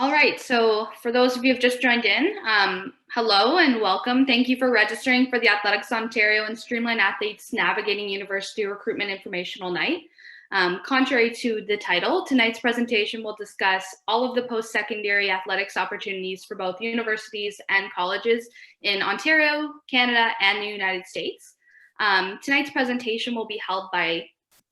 All right, so for those of you who've just joined in, hello and welcome. Thank you for registering for the Athletics Ontario and Streamline Athletes Navigating University Recruitment Informational Night. Contrary to the title, tonight's presentation will discuss all of the post-secondary athletics opportunities for both universities and colleges in Ontario, Canada, and the United States. Tonight's presentation will be held by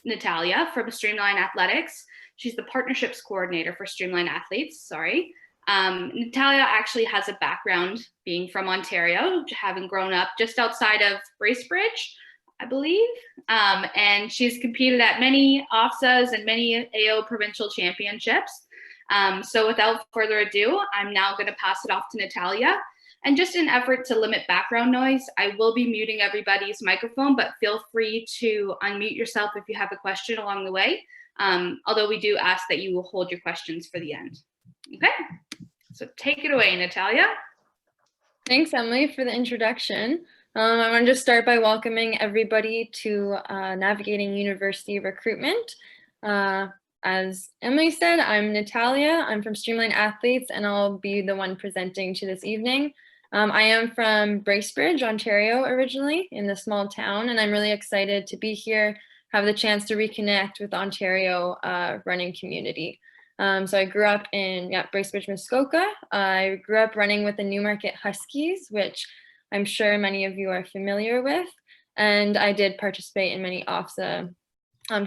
Natalia from Streamline Athletics. She's the partnerships coordinator for Streamline Athletes, Natalia actually has a background being from Ontario, having grown up just outside of Bracebridge, I believe. And she's competed at many OFSAs and many AO provincial championships. So without further ado, I'm now going to pass it off to Natalia. And just in an effort to limit background noise, I will be muting everybody's microphone, but feel free to unmute yourself if you have a question along the way. Although we do ask that you will hold your questions for the end. Okay, so take it away, Natalia. Thanks, Emily, for the introduction. I want to just start by welcoming everybody to Navigating University Recruitment. As Emily said, I'm Natalia. I'm from Streamline Athletes, and I'll be the one presenting to this evening. I am from Bracebridge, Ontario, originally, in the small town, and I'm really excited to be here, have the chance to reconnect with the Ontario running community. So I grew up in Bracebridge, Muskoka. I grew up running with the Newmarket Huskies, which I'm sure many of you are familiar with. And I did participate in many OFSA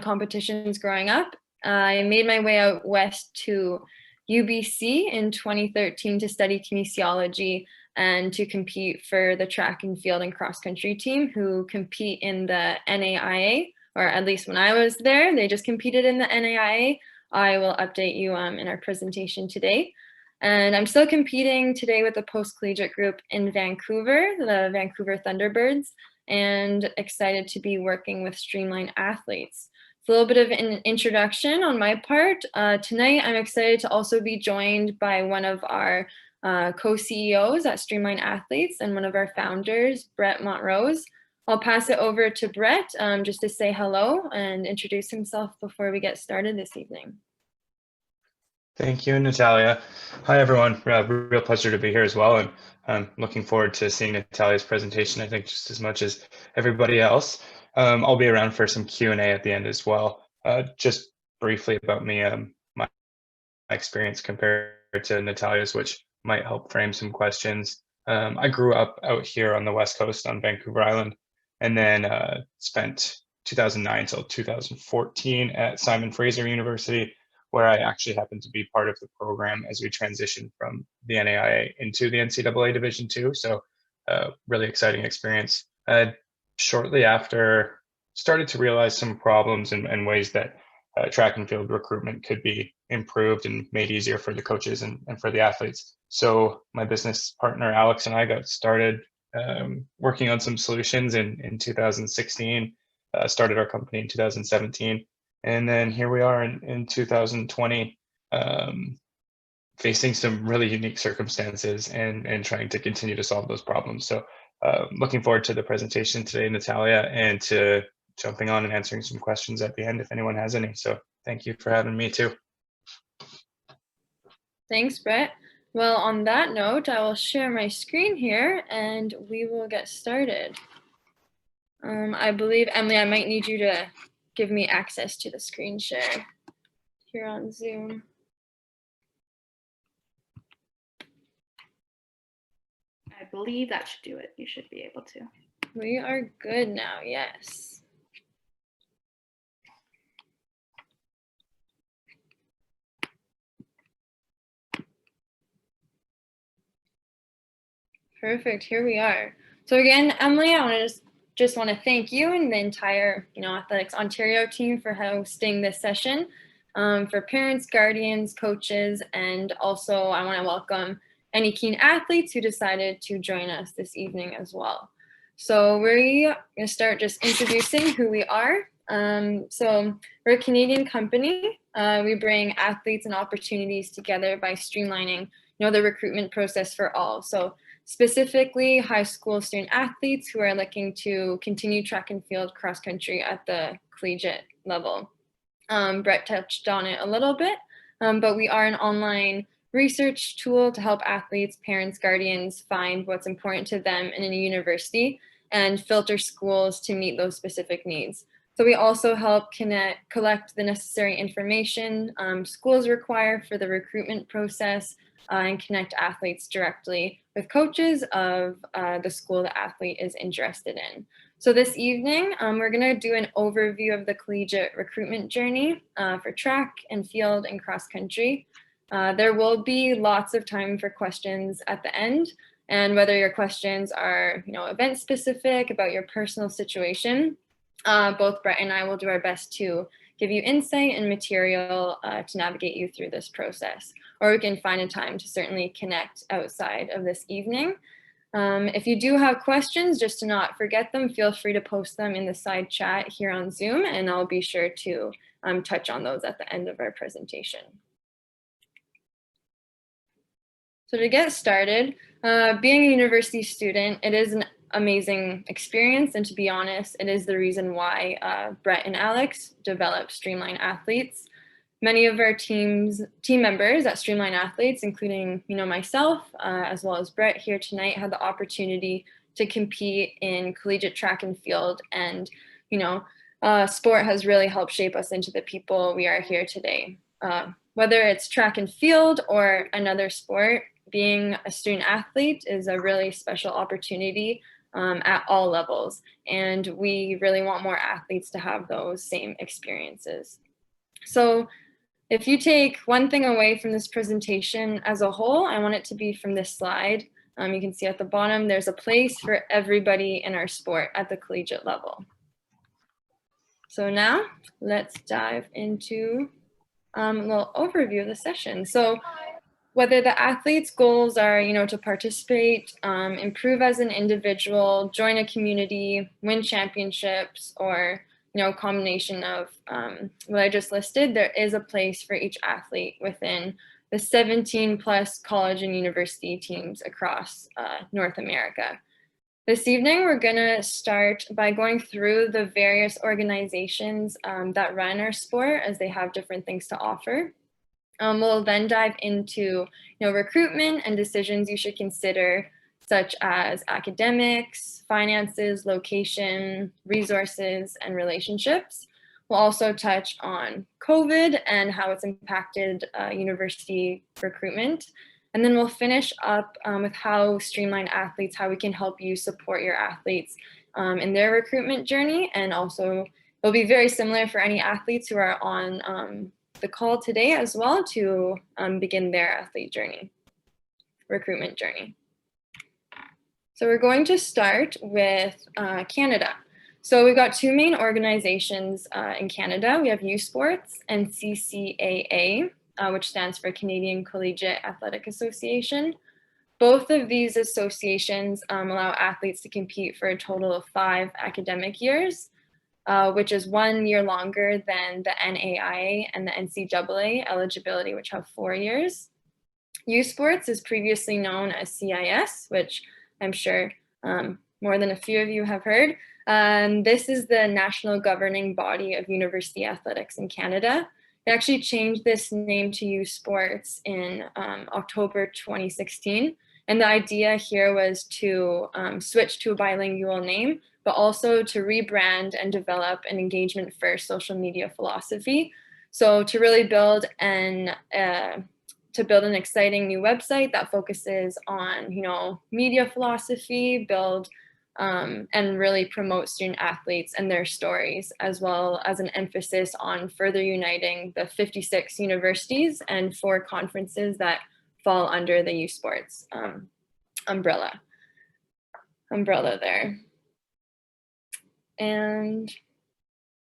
competitions growing up. I made my way out west to UBC in 2013 to study kinesiology and to compete for the track and field and cross country team who compete in the NAIA. Or at least when I was there, they just competed in the NAIA. I will update you in our presentation today. And I'm still competing today with the post-collegiate group in Vancouver, the Vancouver Thunderbirds, and excited to be working with Streamline Athletes. So a little bit of an introduction on my part. Tonight, I'm excited to also be joined by one of our co-CEOs at Streamline Athletes and one of our founders, Brett Montrose. I'll pass it over to Brett just to say hello and introduce himself before we get started this evening. Thank you, Natalia. Hi, everyone. Real pleasure to be here as well. And I'm looking forward to seeing Natalia's presentation, I think, just as much as everybody else. I'll be around for some Q&A at the end as well. Just briefly about me, my experience compared to Natalia's, which might help frame some questions. I grew up out here on the West Coast on Vancouver Island, and then spent 2009 till 2014 at Simon Fraser University, where I actually happened to be part of the program as we transitioned from the NAIA into the NCAA Division II. So really exciting experience. Shortly after, started to realize some problems and ways that track and field recruitment could be improved and made easier for the coaches and for the athletes. So my business partner, Alex, and I got started working on some solutions in 2016, started our company in 2017. And then here we are in 2020, facing some really unique circumstances and trying to continue to solve those problems. So looking forward to the presentation today, Natalia, and to jumping on and answering some questions at the end if anyone has any. So thank you for having me too. Thanks, Brett. Well, on that note, I will share my screen here and we will get started. I believe, Emily, I might need you to give me access to the screen share here on Zoom. I believe that should do it. You should be able to. We are good now, yes. Perfect, here we are. So again, Emily, I want to just want to thank you and the entire Athletics Ontario team for hosting this session. For parents, guardians, coaches, and also I want to welcome any keen athletes who decided to join us this evening as well. So we're going to start just introducing who we are. So we're a Canadian company. We bring athletes and opportunities together by streamlining the recruitment process for all. So specifically high school student athletes who are looking to continue track and field cross country at the collegiate level. Brett touched on it a little bit, but we are an online research tool to help athletes, parents, guardians find what's important to them in a university and filter schools to meet those specific needs. So we also help collect the necessary information schools require for the recruitment process and connect athletes directly with coaches of the school the athlete is interested in. So this evening, we're going to do an overview of the collegiate recruitment journey for track and field and cross country. There will be lots of time for questions at the end, and whether your questions are, event specific about your personal situation, both Brett and I will do our best to give you insight and material to navigate you through this process. Or we can find a time to certainly connect outside of this evening. If you do have questions, just to not forget them, feel free to post them in the side chat here on Zoom, and I'll be sure to touch on those at the end of our presentation. So to get started, being a university student, it is an amazing experience, and to be honest, it is the reason why Brett and Alex developed Streamline Athletes. Many of our team members at Streamline Athletes, including myself, as well as Brett here tonight, had the opportunity to compete in collegiate track and field, and sport has really helped shape us into the people we are here today. Whether it's track and field or another sport, being a student athlete is a really special opportunity at all levels, and we really want more athletes to have those same experiences. So if you take one thing away from this presentation as a whole, I want it to be from this slide. You can see at the bottom, there's a place for everybody in our sport at the collegiate level. So now let's dive into a little overview of the session. So whether the athlete's goals are, to participate, improve as an individual, join a community, win championships, or, a combination of what I just listed, there is a place for each athlete within the 17 plus college and university teams across North America. This evening, we're going to start by going through the various organizations that run our sport, as they have different things to offer. We'll then dive into recruitment and decisions you should consider, such as academics, finances, location, resources, and relationships. We'll also touch on COVID and how it's impacted university recruitment. And then we'll finish up with how Streamline Athletes, how we can help you support your athletes in their recruitment journey. And also, it'll be very similar for any athletes who are on the call today as well, to begin their athlete journey, recruitment journey. So we're going to start with Canada. So we've got two main organizations in Canada. We have U Sports and CCAA, which stands for Canadian Collegiate Athletic Association. Both of these associations allow athletes to compete for a total of 5 academic years, which is 1 year longer than the NAIA and the NCAA eligibility, which have 4 years. U Sports is previously known as CIS, which I'm sure more than a few of you have heard. This is the national governing body of university athletics in Canada. They actually changed this name to U Sports in October 2016. And the idea here was to switch to a bilingual name, but also to rebrand and develop an engagement-first social media philosophy. So to really build an exciting new website that focuses on, media philosophy, and really promote student athletes and their stories, as well as an emphasis on further uniting the 56 universities and 4 conferences that fall under the U Sports umbrella there. And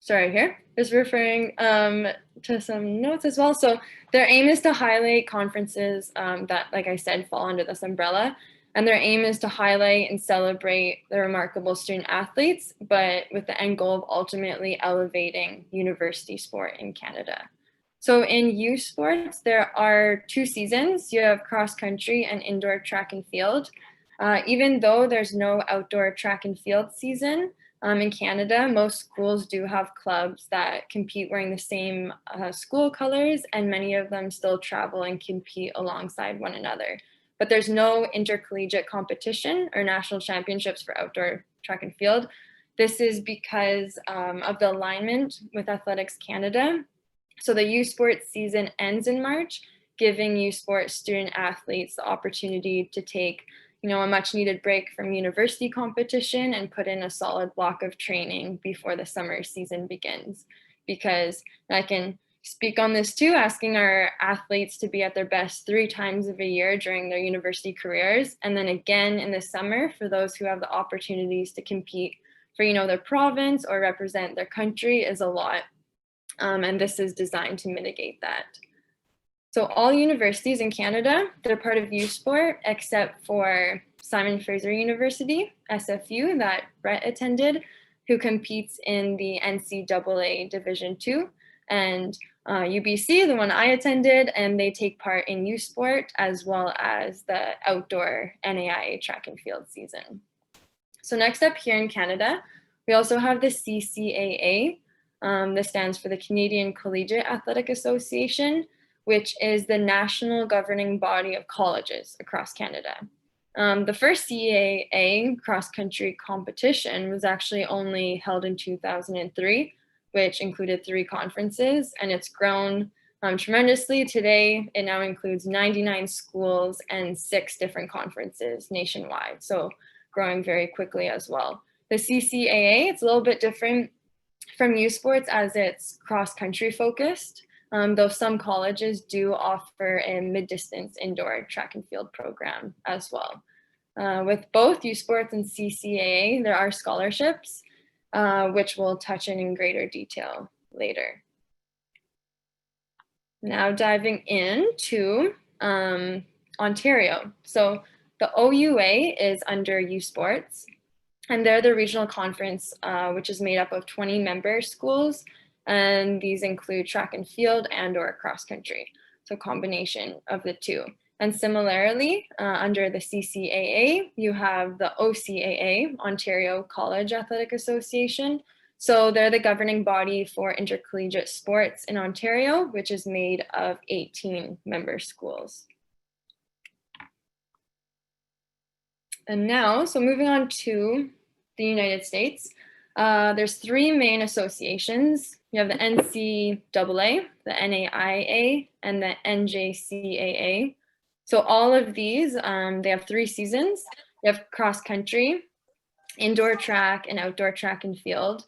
sorry, here, just referring to some notes as well. So their aim is to highlight conferences that, like I said, fall under this umbrella. And their aim is to highlight and celebrate the remarkable student athletes, but with the end goal of ultimately elevating university sport in Canada. So in U Sports, there are 2 seasons. You have cross country and indoor track and field. Even though there's no outdoor track and field season, In Canada, most schools do have clubs that compete wearing the same school colors, and many of them still travel and compete alongside one another. But there's no intercollegiate competition or national championships for outdoor track and field. This is because of the alignment with Athletics Canada. So the U Sports season ends in March, giving U Sports student athletes the opportunity to take a much needed break from university competition and put in a solid block of training before the summer season begins. Because I can speak on this too, asking our athletes to be at their best 3 times of a year during their university careers, and then again in the summer for those who have the opportunities to compete for their province or represent their country is a lot. And this is designed to mitigate that. So all universities in Canada, they're part of U Sport, except for Simon Fraser University, SFU, that Brett attended, who competes in the NCAA Division II, and UBC, the one I attended, and they take part in U Sport as well as the outdoor NAIA track and field season. So next up here in Canada, we also have the CCAA. This stands for the Canadian Collegiate Athletic Association, which is the national governing body of colleges across Canada. The first CAA cross-country competition was actually only held in 2003, which included 3 conferences, and it's grown tremendously. Today, it now includes 99 schools and 6 different conferences nationwide, so growing very quickly as well. The CCAA, it's a little bit different from U Sports as it's cross-country focused. Though some colleges do offer a mid-distance indoor track and field program as well. With both U Sports and CCAA, there are scholarships, which we'll touch in greater detail later. Now diving into Ontario. So the OUA is under U Sports, and they're the regional conference, which is made up of 20 member schools. And these include track and field and or cross country, so combination of the two. And similarly, under the CCAA, you have the OCAA, Ontario College Athletic Association. So they're the governing body for intercollegiate sports in Ontario, which is made of 18 member schools. And now, so moving on to the United States, there's 3 main associations. You have the NCAA, the NAIA, and the NJCAA. So all of these, they have 3 seasons. You have cross country, indoor track, and outdoor track and field.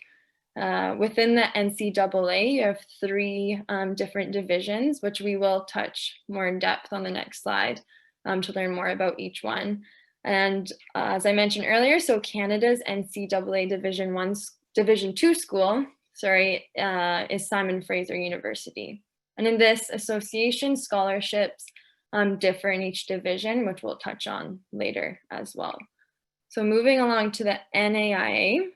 Within the NCAA, you have 3 different divisions, which we will touch more in depth on the next slide to learn more about each one. And as I mentioned earlier, so Canada's NCAA Division II school, is Simon Fraser University. And in this association, scholarships differ in each division, which we'll touch on later as well. So moving along to the NAIA,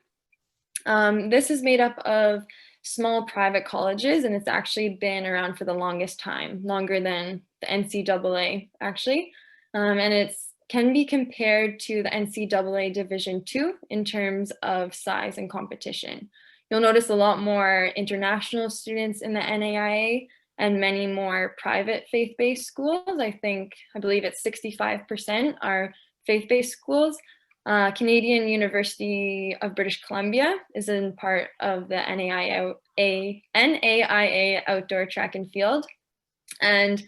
this is made up of small private colleges, and it's actually been around for the longest time, longer than the NCAA actually. And it's can be compared to the NCAA Division II in terms of size and competition. You'll notice a lot more international students in the NAIA and many more private faith-based schools. I believe it's 65% are faith-based schools. Canadian University of British Columbia is in part of the NAIA Outdoor Track and Field. And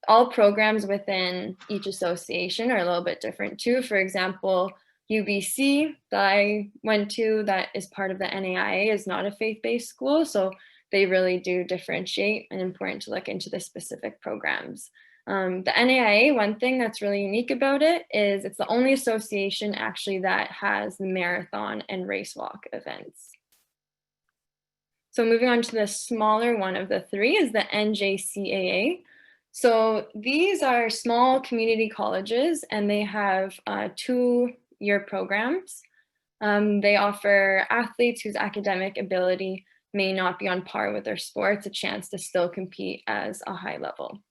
all programs within each association are a little bit different too. For example, UBC that I went to that is part of the NAIA is not a faith-based school, so they really do differentiate, and important to look into the specific programs. The NAIA, one thing that's really unique about it is it's the only association actually that has marathon and race walk events. So moving on to the smaller one of the 3 is the NJCAA. So these are small community colleges, and they have 2-year programs. They offer athletes whose academic ability may not be on par with their sports a chance to still compete as a high level.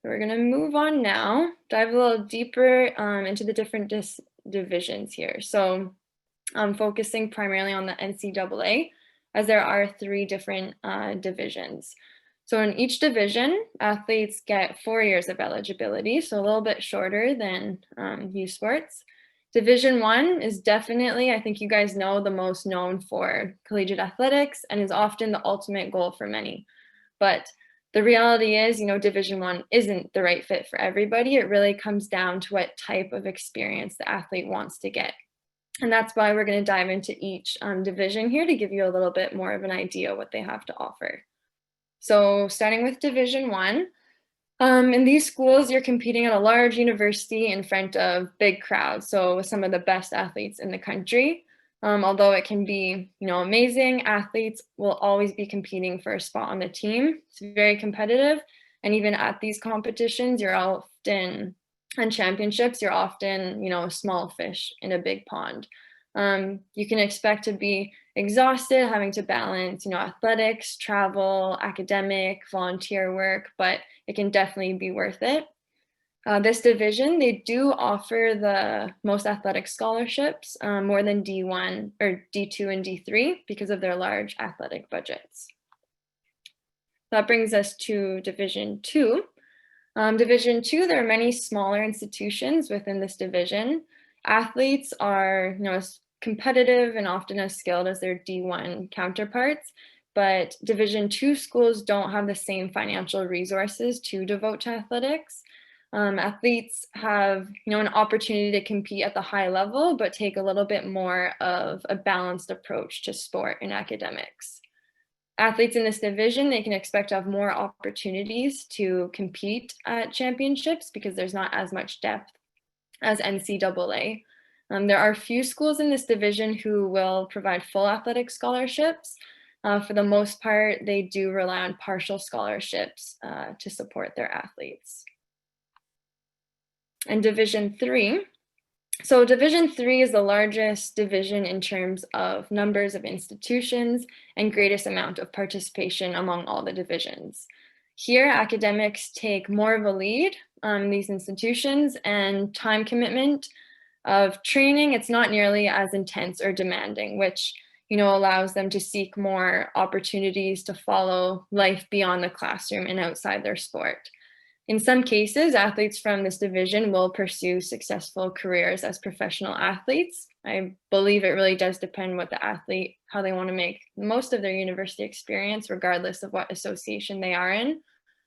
So we're going to move on now, dive a little deeper into the different divisions here. So I'm focusing primarily on the NCAA, as there are 3 different divisions. So in each division, athletes get 4 years of eligibility, so a little bit shorter than youth sports. Division 1 is definitely, I think you guys know, the most known for collegiate athletics and is often the ultimate goal for many. But the reality is, Division 1 isn't the right fit for everybody. It really comes down to what type of experience the athlete wants to get. And that's why we're going to dive into each division here to give you a little bit more of an idea what they have to offer. So starting with Division 1, in these schools, you're competing at a large university in front of big crowds, so with some of the best athletes in the country. Although it can be, amazing, athletes will always be competing for a spot on the team. It's very competitive, and even at these competitions, and championships, you're often, a small fish in a big pond. You can expect to be exhausted, having to balance, athletics, travel, academic, volunteer work, but it can definitely be worth it. This division, they do offer the most athletic scholarships, more than D1 or D2 and D3 because of their large athletic budgets. That brings us to Division 2. Division 2, there are many smaller institutions within this division. Athletes are, as competitive and often as skilled as their D1 counterparts, but Division 2 schools don't have the same financial resources to devote to athletics. Athletes have, an opportunity to compete at the high level, but take a little bit more of a balanced approach to sport and academics. Athletes in this division, they can expect to have more opportunities to compete at championships because there's not as much depth as NCAA. There are few schools in this division who will provide full athletic scholarships. For the most part, they do rely on partial scholarships to support their athletes. And Division 3. So Division 3 is the largest division in terms of numbers of institutions and greatest amount of participation among all the divisions. Here, academics take more of a lead on these institutions, and time commitment of training, it's not nearly as intense or demanding, which allows them to seek more opportunities to follow life beyond the classroom and outside their sport. In some cases, athletes from this division will pursue successful careers as professional athletes. I believe it really does depend what the athlete, how they want to make most of their university experience, regardless of what association they are in.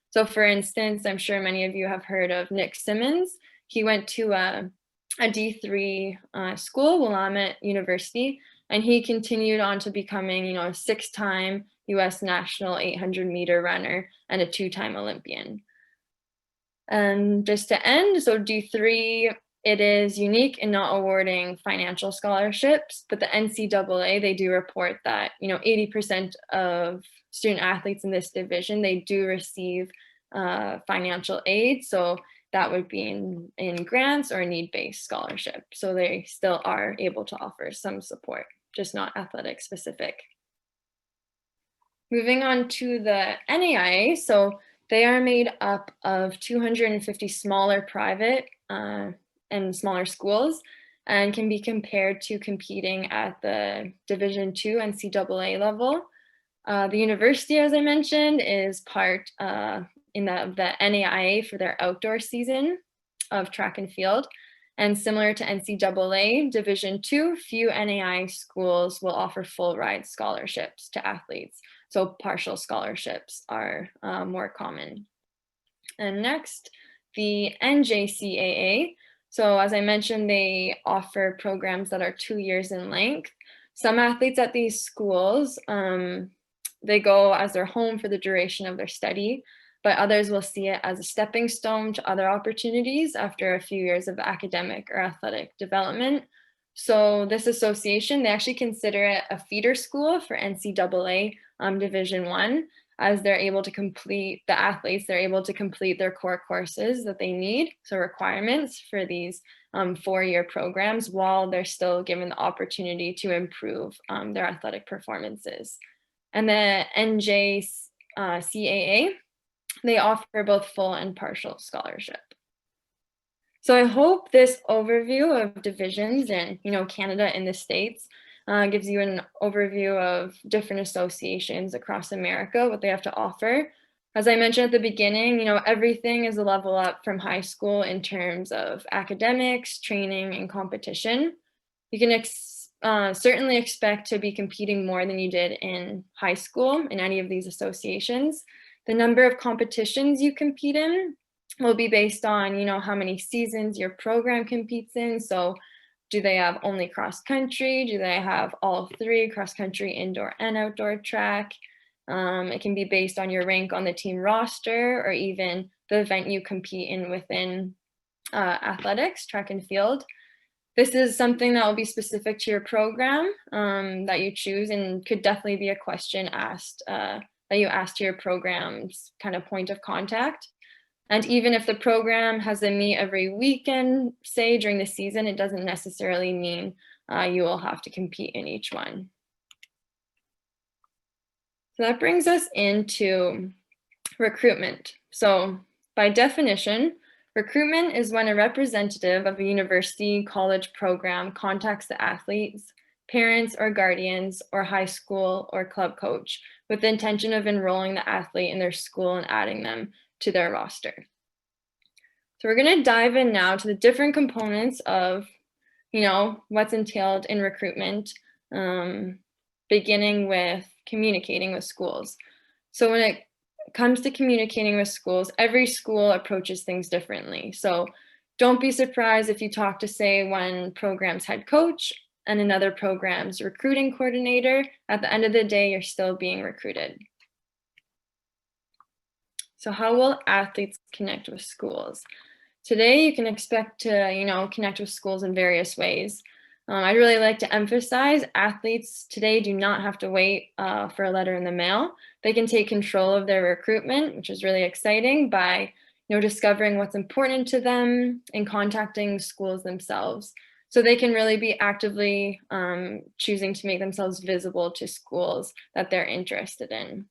So for instance, I'm sure many of you have heard of Nick Simmons. He went to a D3 school, Willamette University, and he continued on to becoming, a 6-time US national 800-meter runner and a 2-time Olympian. And just to end, so D3, it is unique in not awarding financial scholarships, but the NCAA, they do report that, 80% of student athletes in this division, they do receive financial aid. So that would be in grants or need-based scholarship. So they still are able to offer some support, just not athletic specific. Moving on to the NAIA. So they are made up of 250 smaller private and smaller schools, and can be compared to competing at the Division 2 NCAA level. The university, as I mentioned, is part in the NAIA for their outdoor season of track and field. And similar to NCAA, Division 2, few NAIA schools will offer full ride scholarships to athletes. So partial scholarships are more common. And next, the NJCAA. So as I mentioned, they offer programs that are 2 years in length. Some athletes at these schools, they go as their home for the duration of their study, but others will see it as a stepping stone to other opportunities after a few years of academic or athletic development. So this association, they actually consider it a feeder school for NCAA Division 1, as they're able to complete, the athletes, they're able to complete their core courses that they need, so requirements for these 4-year programs, while they're still given the opportunity to improve their athletic performances. And the NJCAA, they offer both full and partial scholarship. So I hope this overview of divisions in, Canada and the States gives you an overview of different associations across America, what they have to offer. As I mentioned at the beginning, everything is a level up from high school in terms of academics, training, and competition. You can certainly expect to be competing more than you did in high school in any of these associations. The number of competitions you compete in will be based on, how many seasons your program competes in. So do they have only cross country? Do they have all three, cross country, indoor and outdoor track? It can be based on your rank on the team roster or even the event you compete in within athletics, track and field. This is something that will be specific to your program that you choose, and could definitely be a question asked that you ask to your program's kind of point of contact. And even if the program has a meet every weekend, say during the season, it doesn't necessarily mean you will have to compete in each one. So that brings us into recruitment. So by definition, recruitment is when a representative of a university, college program contacts the athletes, parents or guardians, or high school or club coach with the intention of enrolling the athlete in their school and adding them to their roster. So we're going to dive in now to the different components of, what's entailed in recruitment, beginning with communicating with schools. So when it comes to communicating with schools, every school approaches things differently. So don't be surprised if you talk to, say, one program's head coach and another program's recruiting coordinator. At the end of the day, you're still being recruited. So how will athletes connect with schools? Today, you can expect to, connect with schools in various ways. I'd really like to emphasize athletes today do not have to wait for a letter in the mail. They can take control of their recruitment, which is really exciting, by discovering what's important to them and contacting schools themselves. So they can really be actively choosing to make themselves visible to schools that they're interested in.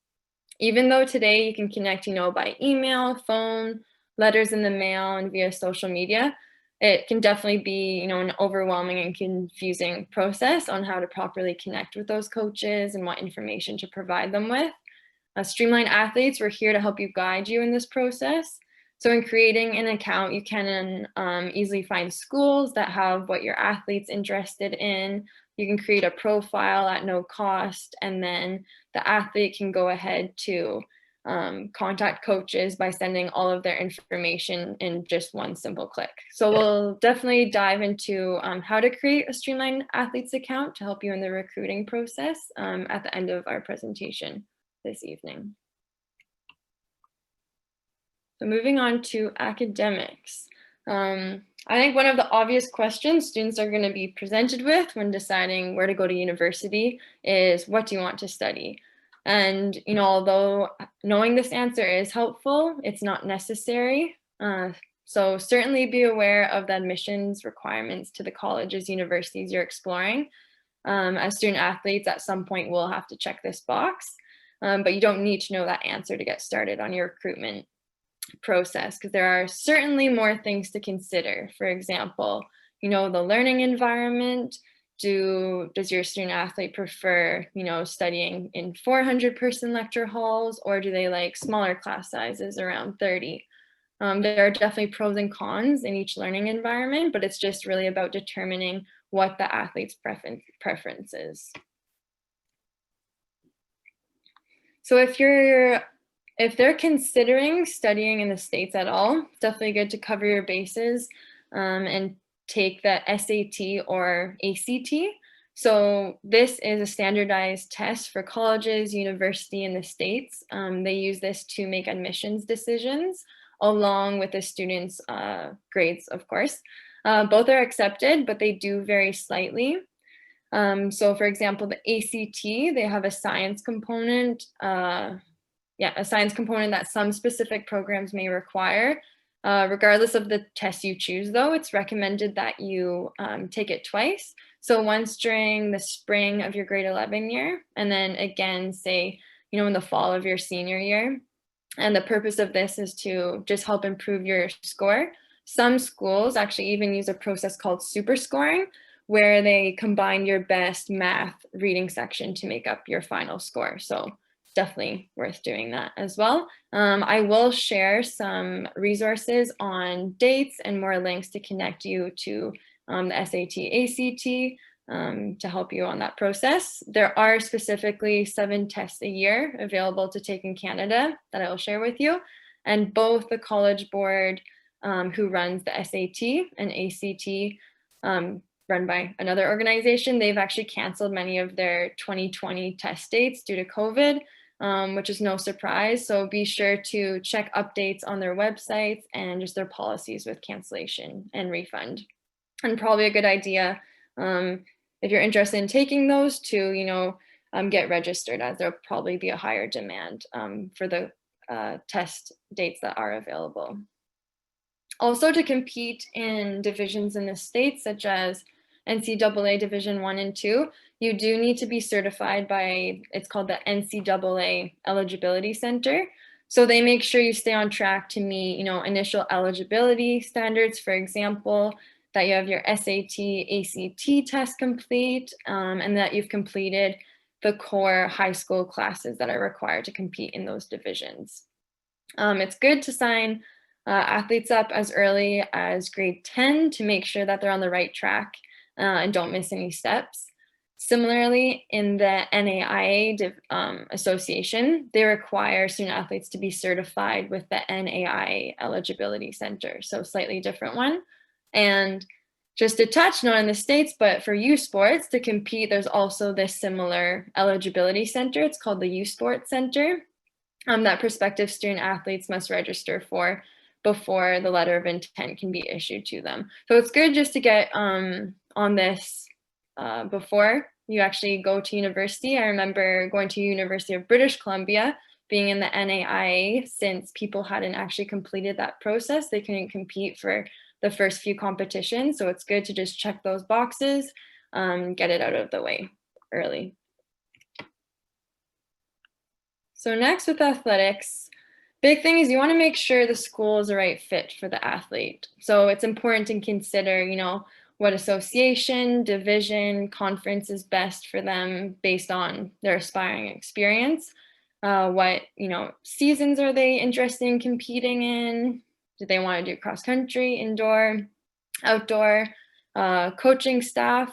Even though today you can connect, by email, phone, letters in the mail, and via social media, it can definitely be, an overwhelming and confusing process on how to properly connect with those coaches and what information to provide them with. Streamline Athletes, we're here to help you guide you in this process. So in creating an account, you can easily find schools that have what your athlete's interested in. You can create a profile at no cost, and then the athlete can go ahead to contact coaches by sending all of their information in just one simple click. So we'll definitely dive into how to create a Streamline Athletes account to help you in the recruiting process at the end of our presentation this evening. So moving on to academics. I think one of the obvious questions students are going to be presented with when deciding where to go to university is, what do you want to study? And, although knowing this answer is helpful, it's not necessary. So certainly be aware of the admissions requirements to the colleges, universities you're exploring. As student athletes, at some point, we'll have to check this box, but you don't need to know that answer to get started on your recruitment process, because there are certainly more things to consider. For example, the learning environment. Does your student athlete prefer, studying in 400-person lecture halls, or do they like smaller class sizes around 30? There are definitely pros and cons in each learning environment, but it's just really about determining what the athlete's preference is. So if they're considering studying in the States at all, it's definitely good to cover your bases and take the SAT or ACT. So this is a standardized test for colleges, university in the States. They use this to make admissions decisions along with the students' grades, of course. Both are accepted, but they do vary slightly. So for example, the ACT, they have a science component, a science component that some specific programs may require. Regardless of the test you choose, though, it's recommended that you take it twice. So once during the spring of your grade 11 year, and then again, say, in the fall of your senior year. And the purpose of this is to just help improve your score. Some schools actually even use a process called super scoring, where they combine your best math reading section to make up your final score. So definitely worth doing that as well. I will share some resources on dates and more links to connect you to the SAT, ACT, to help you on that process. There are specifically 7 tests a year available to take in Canada that I will share with you. And both the College Board, who runs the SAT and ACT, run by another organization, they've actually canceled many of their 2020 test dates due to COVID, which is no surprise. So be sure to check updates on their websites and just their policies with cancellation and refund. And probably a good idea, if you're interested in taking those, to get registered, as there'll probably be a higher demand for the test dates that are available. Also, to compete in divisions in the States, such as NCAA Division 1 and 2, you do need to be certified by, it's called the NCAA Eligibility Center. So they make sure you stay on track to meet, initial eligibility standards, for example, that you have your SAT, ACT test complete, and that you've completed the core high school classes that are required to compete in those divisions. It's good to sign athletes up as early as grade 10 to make sure that they're on the right track and don't miss any steps. Similarly, in the NAIA association, they require student athletes to be certified with the NAIA Eligibility Center, so slightly different one. And just a touch, not in the States, but for U Sports to compete, there's also this similar eligibility center. It's called the U Sports Center that prospective student athletes must register for before the letter of intent can be issued to them. So it's good just to get on this before you actually go to university. I remember going to University of British Columbia, being in the NAIA, since people hadn't actually completed that process. They couldn't compete for the first few competitions. So it's good to just check those boxes, get it out of the way early. So next, with athletics, big thing is you want to make sure the school is the right fit for the athlete. So it's important to consider, what association, division, conference is best for them based on their aspiring experience. What, seasons are they interested in competing in? Do they want to do cross country, indoor, outdoor, coaching staff?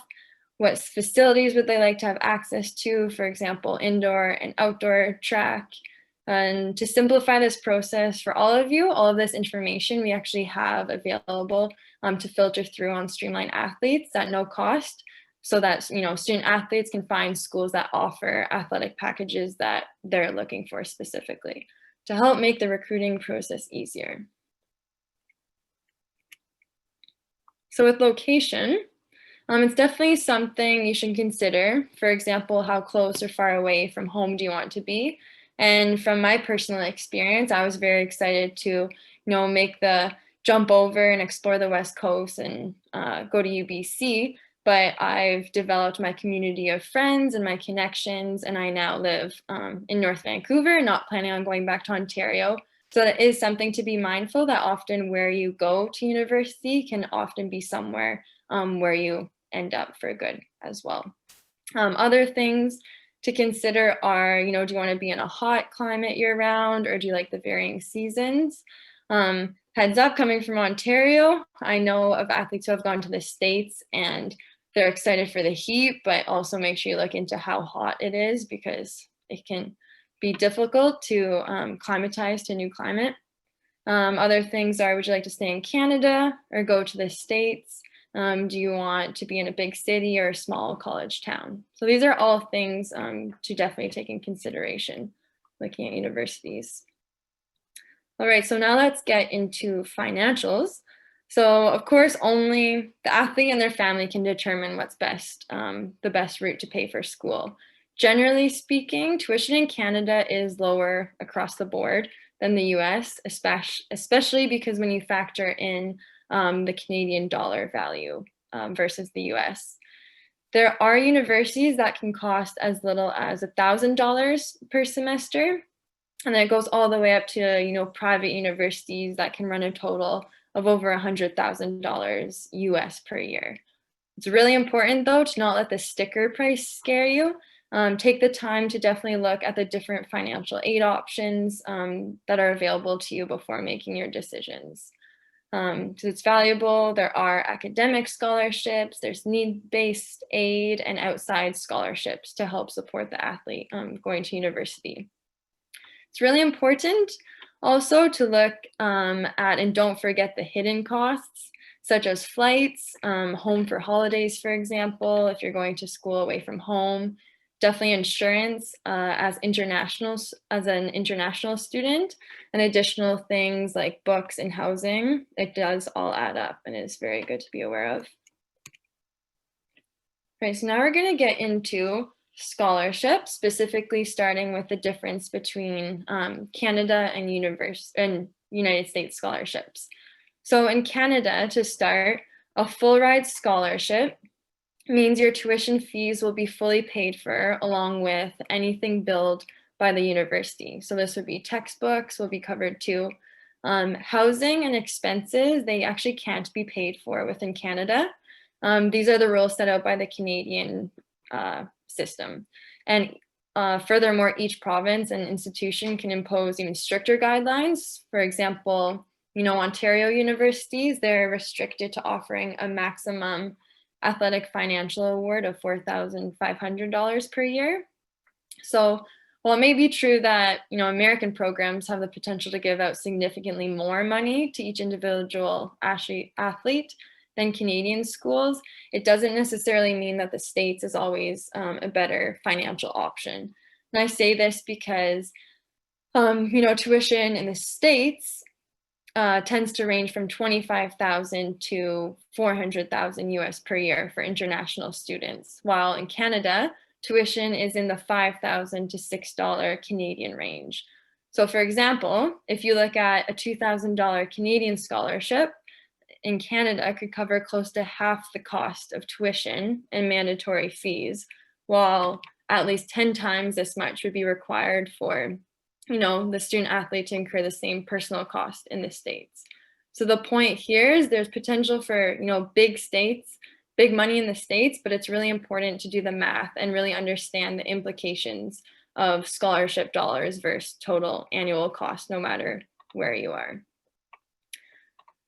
What facilities would they like to have access to, for example, indoor and outdoor track? And to simplify this process for all of you, all of this information we actually have available to filter through on Streamline Athletes at no cost, so that student athletes can find schools that offer athletic packages that they're looking for specifically to help make the recruiting process easier. So with location, it's definitely something you should consider. For example, how close or far away from home do you want to be? And from my personal experience, I was very excited to, make the jump over and explore the West Coast and go to UBC. But I've developed my community of friends and my connections, and I now live in North Vancouver, not planning on going back to Ontario. So that is something to be mindful, that often where you go to university can often be somewhere where you end up for good as well. Other things to consider are, do you want to be in a hot climate year round, or do you like the varying seasons? Heads up, coming from Ontario, I know of athletes who have gone to the States and they're excited for the heat, but also make sure you look into how hot it is, because it can be difficult to climatize to a new climate. Other things are, would you like to stay in Canada or go to the States? Do you want to be in a big city or a small college town? So these are all things to definitely take in consideration looking at universities. All right, so now let's get into financials. So of course, only the athlete and their family can determine what's best, the best route to pay for school. Generally speaking, tuition in Canada is lower across the board than the US, especially because when you factor in the Canadian dollar value versus the US. There are universities that can cost as little as $1,000 per semester. And then it goes all the way up to, private universities that can run a total of over $100,000 US per year. It's really important, though, to not let the sticker price scare you. Take the time to definitely look at the different financial aid options that are available to you before making your decisions. Because it's valuable. There are academic scholarships, there's need-based aid, and outside scholarships to help support the athlete going to university. It's really important also to look at and don't forget the hidden costs, such as flights, home for holidays, for example, if you're going to school away from home. Definitely insurance as an international student, and additional things like books and housing. It does all add up, and it's very good to be aware of. Right, so now we're going to get into scholarships, specifically starting with the difference between Canada and United States scholarships. So in Canada, to start, a full ride scholarship means your tuition fees will be fully paid for, along with anything billed by the university. So this would be textbooks will be covered too. Housing and expenses, they actually can't be paid for within Canada. These are the rules set out by the Canadian system. And furthermore, each province and institution can impose even stricter guidelines. For example, Ontario universities, they're restricted to offering a maximum athletic financial award of $4,500 per year. So while it may be true that American programs have the potential to give out significantly more money to each individual athlete than Canadian schools, it doesn't necessarily mean that the States is always a better financial option. And I say this because tuition in the States tends to range from $25,000 to $400,000 US per year for international students, while in Canada, tuition is in the $5,000 to $6 Canadian range. So for example, if you look at a $2,000 Canadian scholarship in Canada, could cover close to half the cost of tuition and mandatory fees, while at least 10 times this much would be required for the student athlete to incur the same personal cost in the States. So the point here is there's potential for, big money in the States, but it's really important to do the math and really understand the implications of scholarship dollars versus total annual cost, no matter where you are.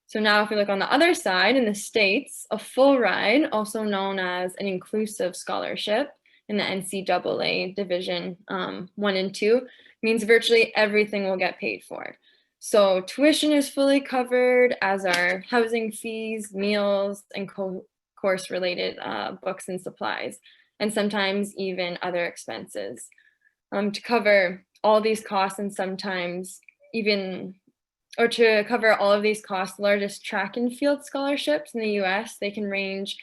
So now if we look on the other side, in the States, a full ride, also known as an inclusive scholarship in the NCAA Division 1 and 2, means virtually everything will get paid for. So tuition is fully covered, as are housing fees, meals, and course-related books and supplies, and sometimes even other expenses. To cover all these costs, and sometimes to cover all of these costs, the largest track and field scholarships in the US, they can range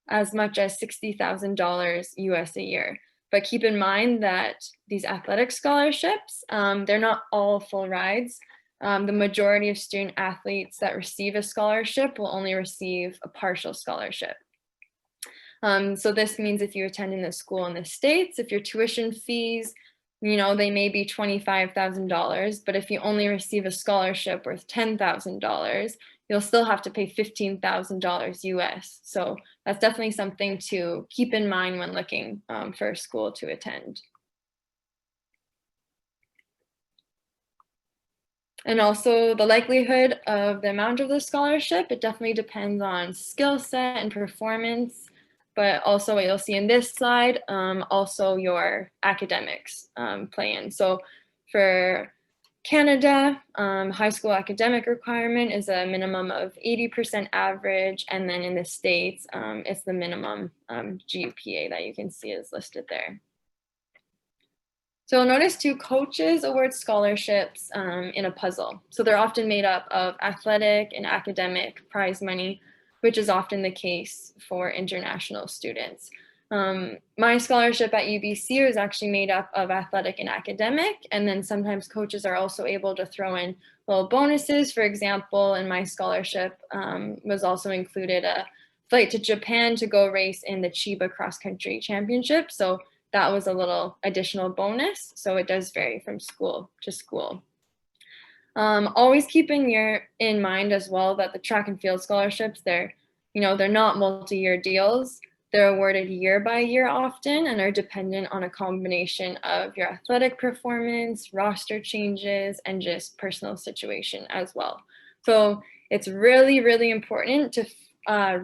as much as $60,000 US a year. But keep in mind that these athletic scholarships, they're not all full rides. The majority of student athletes that receive a scholarship will only receive a partial scholarship. So this means if you attend in the school in the States, if your tuition fees, they may be $25,000, but if you only receive a scholarship worth $10,000, you'll still have to pay $15,000 US. So that's definitely something to keep in mind when looking for a school to attend. And also the likelihood of the amount of the scholarship, it definitely depends on skill set and performance, but also what you'll see in this slide, also your academics play in. So for Canada, high school academic requirement is a minimum of 80% average, and then in the States, it's the minimum GPA that you can see is listed there. So you'll notice too, coaches award scholarships in a puzzle. So they're often made up of athletic and academic prize money, which is often the case for international students. My scholarship at UBC was actually made up of athletic and academic, and then sometimes coaches are also able to throw in little bonuses. For example, in my scholarship was also included a flight to Japan to go race in the Chiba cross country championship. So that was a little additional bonus. So it does vary from school to school. Always keeping in mind as well that the track and field scholarships, they're not multi-year deals. They're awarded year by year often and are dependent on a combination of your athletic performance, roster changes, and just personal situation as well. So it's really, really important to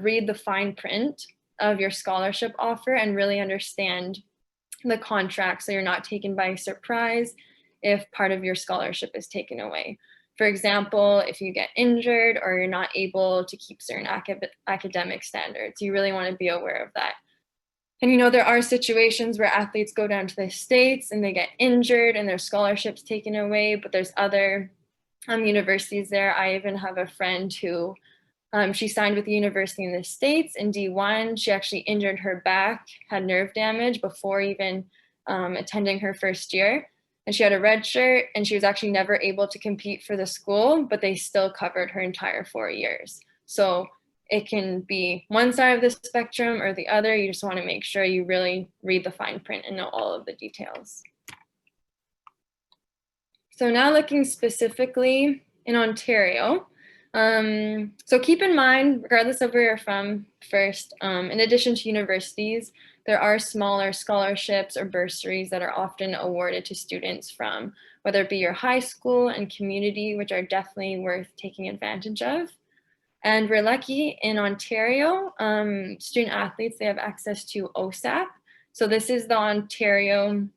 read the fine print of your scholarship offer and really understand the contract so you're not taken by surprise if part of your scholarship is taken away. For example, if you get injured or you're not able to keep certain academic standards, you really want to be aware of that. And there are situations where athletes go down to the States and they get injured and their scholarships taken away, but there's other universities there. I even have a friend who she signed with the university in the States in D1. She actually injured her back, had nerve damage before even attending her first year. And she had a red shirt and she was actually never able to compete for the school, but they still covered her entire 4 years. So it can be one side of the spectrum or the other. You just want to make sure you really read the fine print and know all of the details. So now looking specifically in Ontario, so keep in mind, regardless of where you're from, first, in addition to universities, there are smaller scholarships or bursaries that are often awarded to students from, whether it be your high school and community, which are definitely worth taking advantage of. And we're lucky in Ontario, student athletes, they have access to OSAP. So this is the Ontario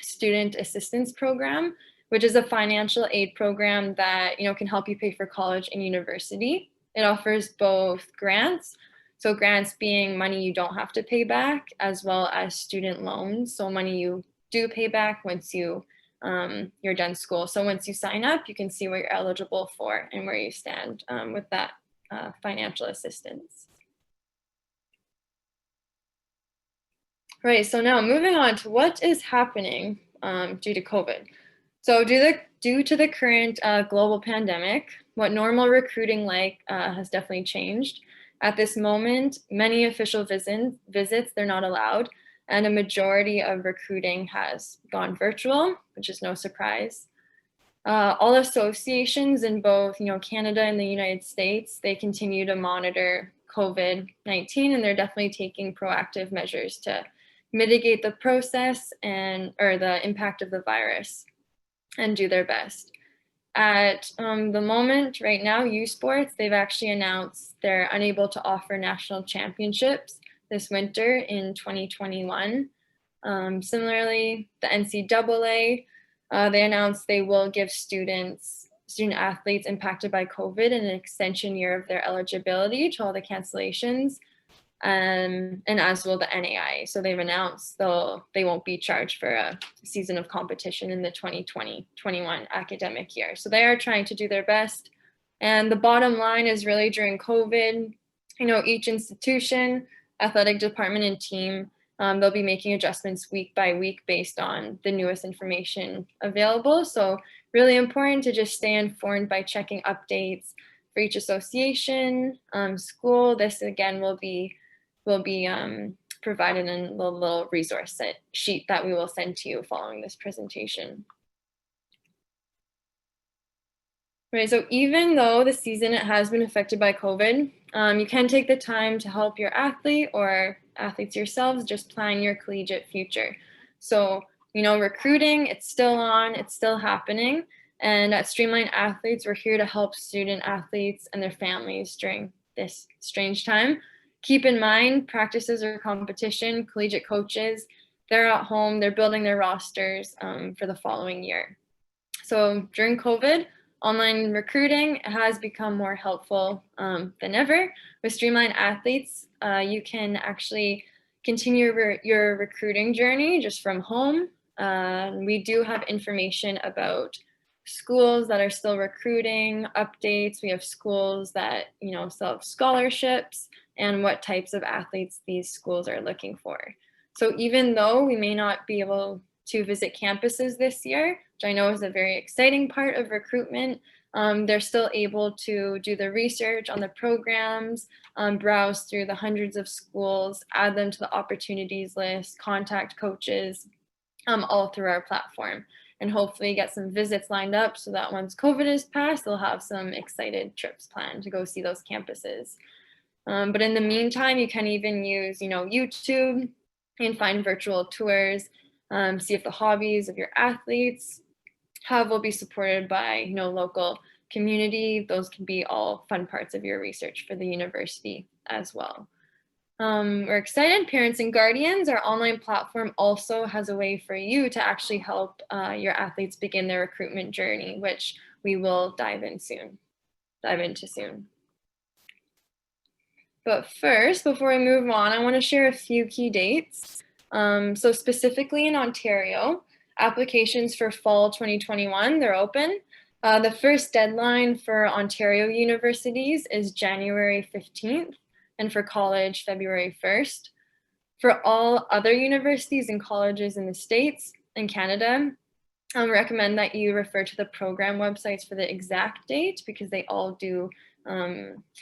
Student Assistance Program, which is a financial aid program that can help you pay for college and university. It offers both grants, so grants being money you don't have to pay back, as well as student loans, so money you do pay back once you're done school. So once you sign up, you can see what you're eligible for and where you stand with that financial assistance. Right, so now moving on to what is happening due to COVID. So due to the current global pandemic, what normal recruiting has definitely changed. At this moment, many official visits, they're not allowed, and a majority of recruiting has gone virtual, which is no surprise. All associations in both Canada and the United States, they continue to monitor COVID-19, and they're definitely taking proactive measures to mitigate the process or the impact of the virus and do their best. At the moment, right now, U Sports, they've actually announced they're unable to offer national championships this winter in 2021. Similarly, the NCAA, they announced they will give student athletes impacted by COVID an extension year of their eligibility to all the cancellations. And as will the NAI. So they've announced they won't be charged for a season of competition in the 2020-21 academic year. So they are trying to do their best. And the bottom line is really during COVID, each institution, athletic department and team, they'll be making adjustments week by week based on the newest information available. So really important to just stay informed by checking updates for each association, school. This again will be provided in the little resource sheet that we will send to you following this presentation. Right, so even though the season has been affected by COVID, you can take the time to help your athlete or athletes yourselves just plan your collegiate future. So, recruiting, it's still on, it's still happening. And at Streamline Athletes, we're here to help student athletes and their families during this strange time. Keep in mind, practices or competition, collegiate coaches, they're at home, they're building their rosters for the following year. So during COVID, online recruiting has become more helpful than ever. With Streamline Athletes, you can actually continue your recruiting journey just from home. We do have information about schools that are still recruiting, updates. We have schools that still have scholarships and what types of athletes these schools are looking for. So even though we may not be able to visit campuses this year, which I know is a very exciting part of recruitment, they're still able to do the research on the programs, browse through the hundreds of schools, add them to the opportunities list, contact coaches, all through our platform, and hopefully get some visits lined up so that once COVID is passed, they'll have some excited trips planned to go see those campuses. But in the meantime, you can even use, YouTube and find virtual tours, see if the hobbies of your athletes will be supported by, local community. Those can be all fun parts of your research for the university as well. We're excited, parents and guardians. Our online platform also has a way for you to actually help your athletes begin their recruitment journey, which we will dive into soon. But first, before we move on, I want to share a few key dates. So specifically in Ontario, applications for fall 2021, they're open. The first deadline for Ontario universities is January 15th, and for college, February 1st. For all other universities and colleges in the States and Canada, I recommend that you refer to the program websites for the exact date, because they all do,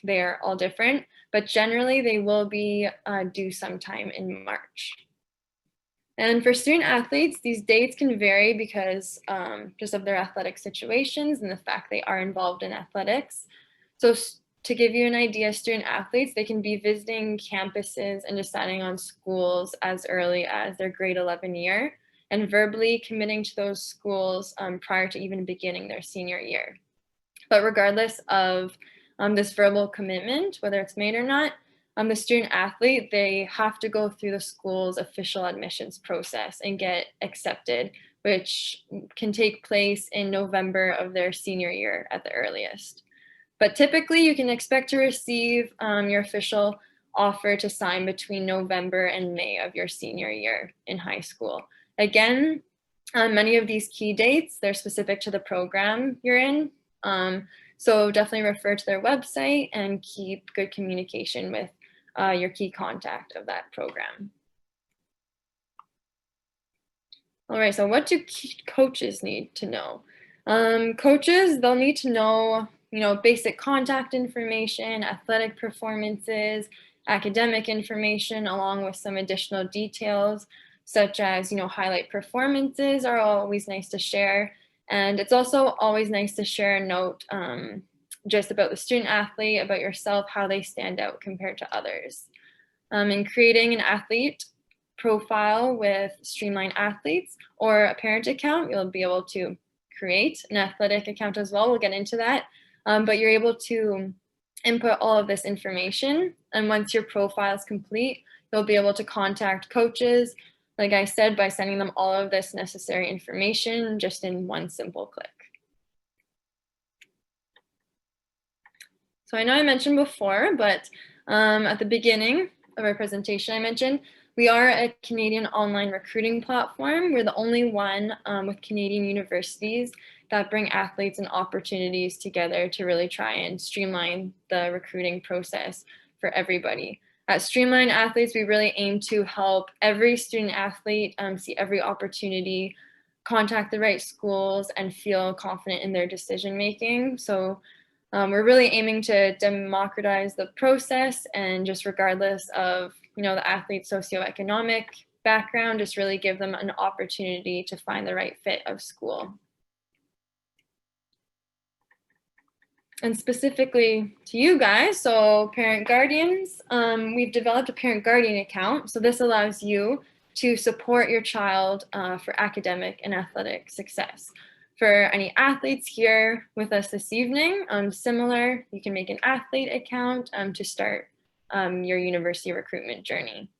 they're all different, but generally they will be due sometime in March. And for student athletes, these dates can vary because just of their athletic situations and the fact they are involved in athletics. So to give you an idea, student athletes, they can be visiting campuses and deciding on schools as early as their grade 11 year, and verbally committing to those schools prior to even beginning their senior year. But regardless of this verbal commitment, whether it's made or not, the student athlete, they have to go through the school's official admissions process and get accepted, which can take place in November of their senior year at the earliest. But typically you can expect to receive your official offer to sign between November and May of your senior year in high school. Again, many of these key dates, they're specific to the program you're in. So definitely refer to their website and keep good communication with your key contact of that program. All right, so what do coaches need to know? Coaches, they'll need to know, basic contact information, athletic performances, academic information, along with some additional details, such as, highlight performances are always nice to share. And it's also always nice to share a note just about the student athlete, about yourself, how they stand out compared to others. In creating an athlete profile with Streamline Athletes or a parent account, you'll be able to create an athletic account as well. We'll get into that. But you're able to input all of this information. And once your profile is complete, you'll be able to contact coaches, like I said, by sending them all of this necessary information just in one simple click. So I know I mentioned before, but at the beginning of our presentation, I mentioned we are a Canadian online recruiting platform. We're the only one with Canadian universities that bring athletes and opportunities together to really try and streamline the recruiting process for everybody. At Streamline Athletes, we really aim to help every student athlete see every opportunity, contact the right schools, and feel confident in their decision making. So we're really aiming to democratize the process, and just regardless of the athlete's socioeconomic background, just really give them an opportunity to find the right fit of school. And specifically to you guys, so parent guardians, we've developed a parent guardian account. So this allows you to support your child for academic and athletic success. For any athletes here with us this evening, similar, you can make an athlete account to start your university recruitment journey.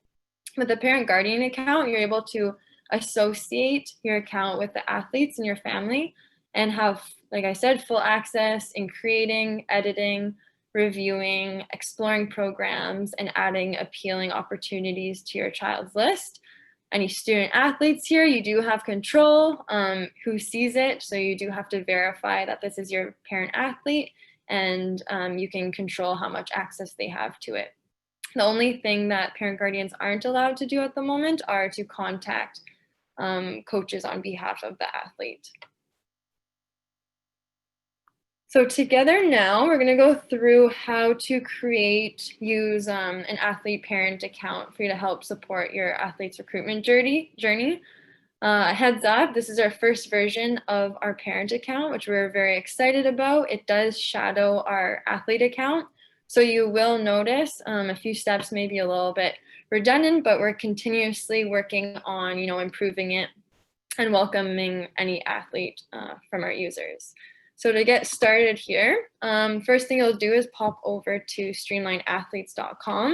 With the parent guardian account, you're able to associate your account with the athletes in your family and have, like I said, full access in creating, editing, reviewing, exploring programs, and adding appealing opportunities to your child's list. Any student athletes here, you do have control who sees it. So you do have to verify that this is your parent athlete, and you can control how much access they have to it. The only thing that parent guardians aren't allowed to do at the moment are to contact coaches on behalf of the athlete. So together now, we're going to go through how to use an athlete parent account for you to help support your athlete's recruitment journey. Heads up, this is our first version of our parent account, which we're very excited about. It does shadow our athlete account. So you will notice a few steps may be a little bit redundant, but we're continuously working on, improving it and welcoming any athlete from our users. So to get started here, first thing you'll do is pop over to streamlineathletes.com.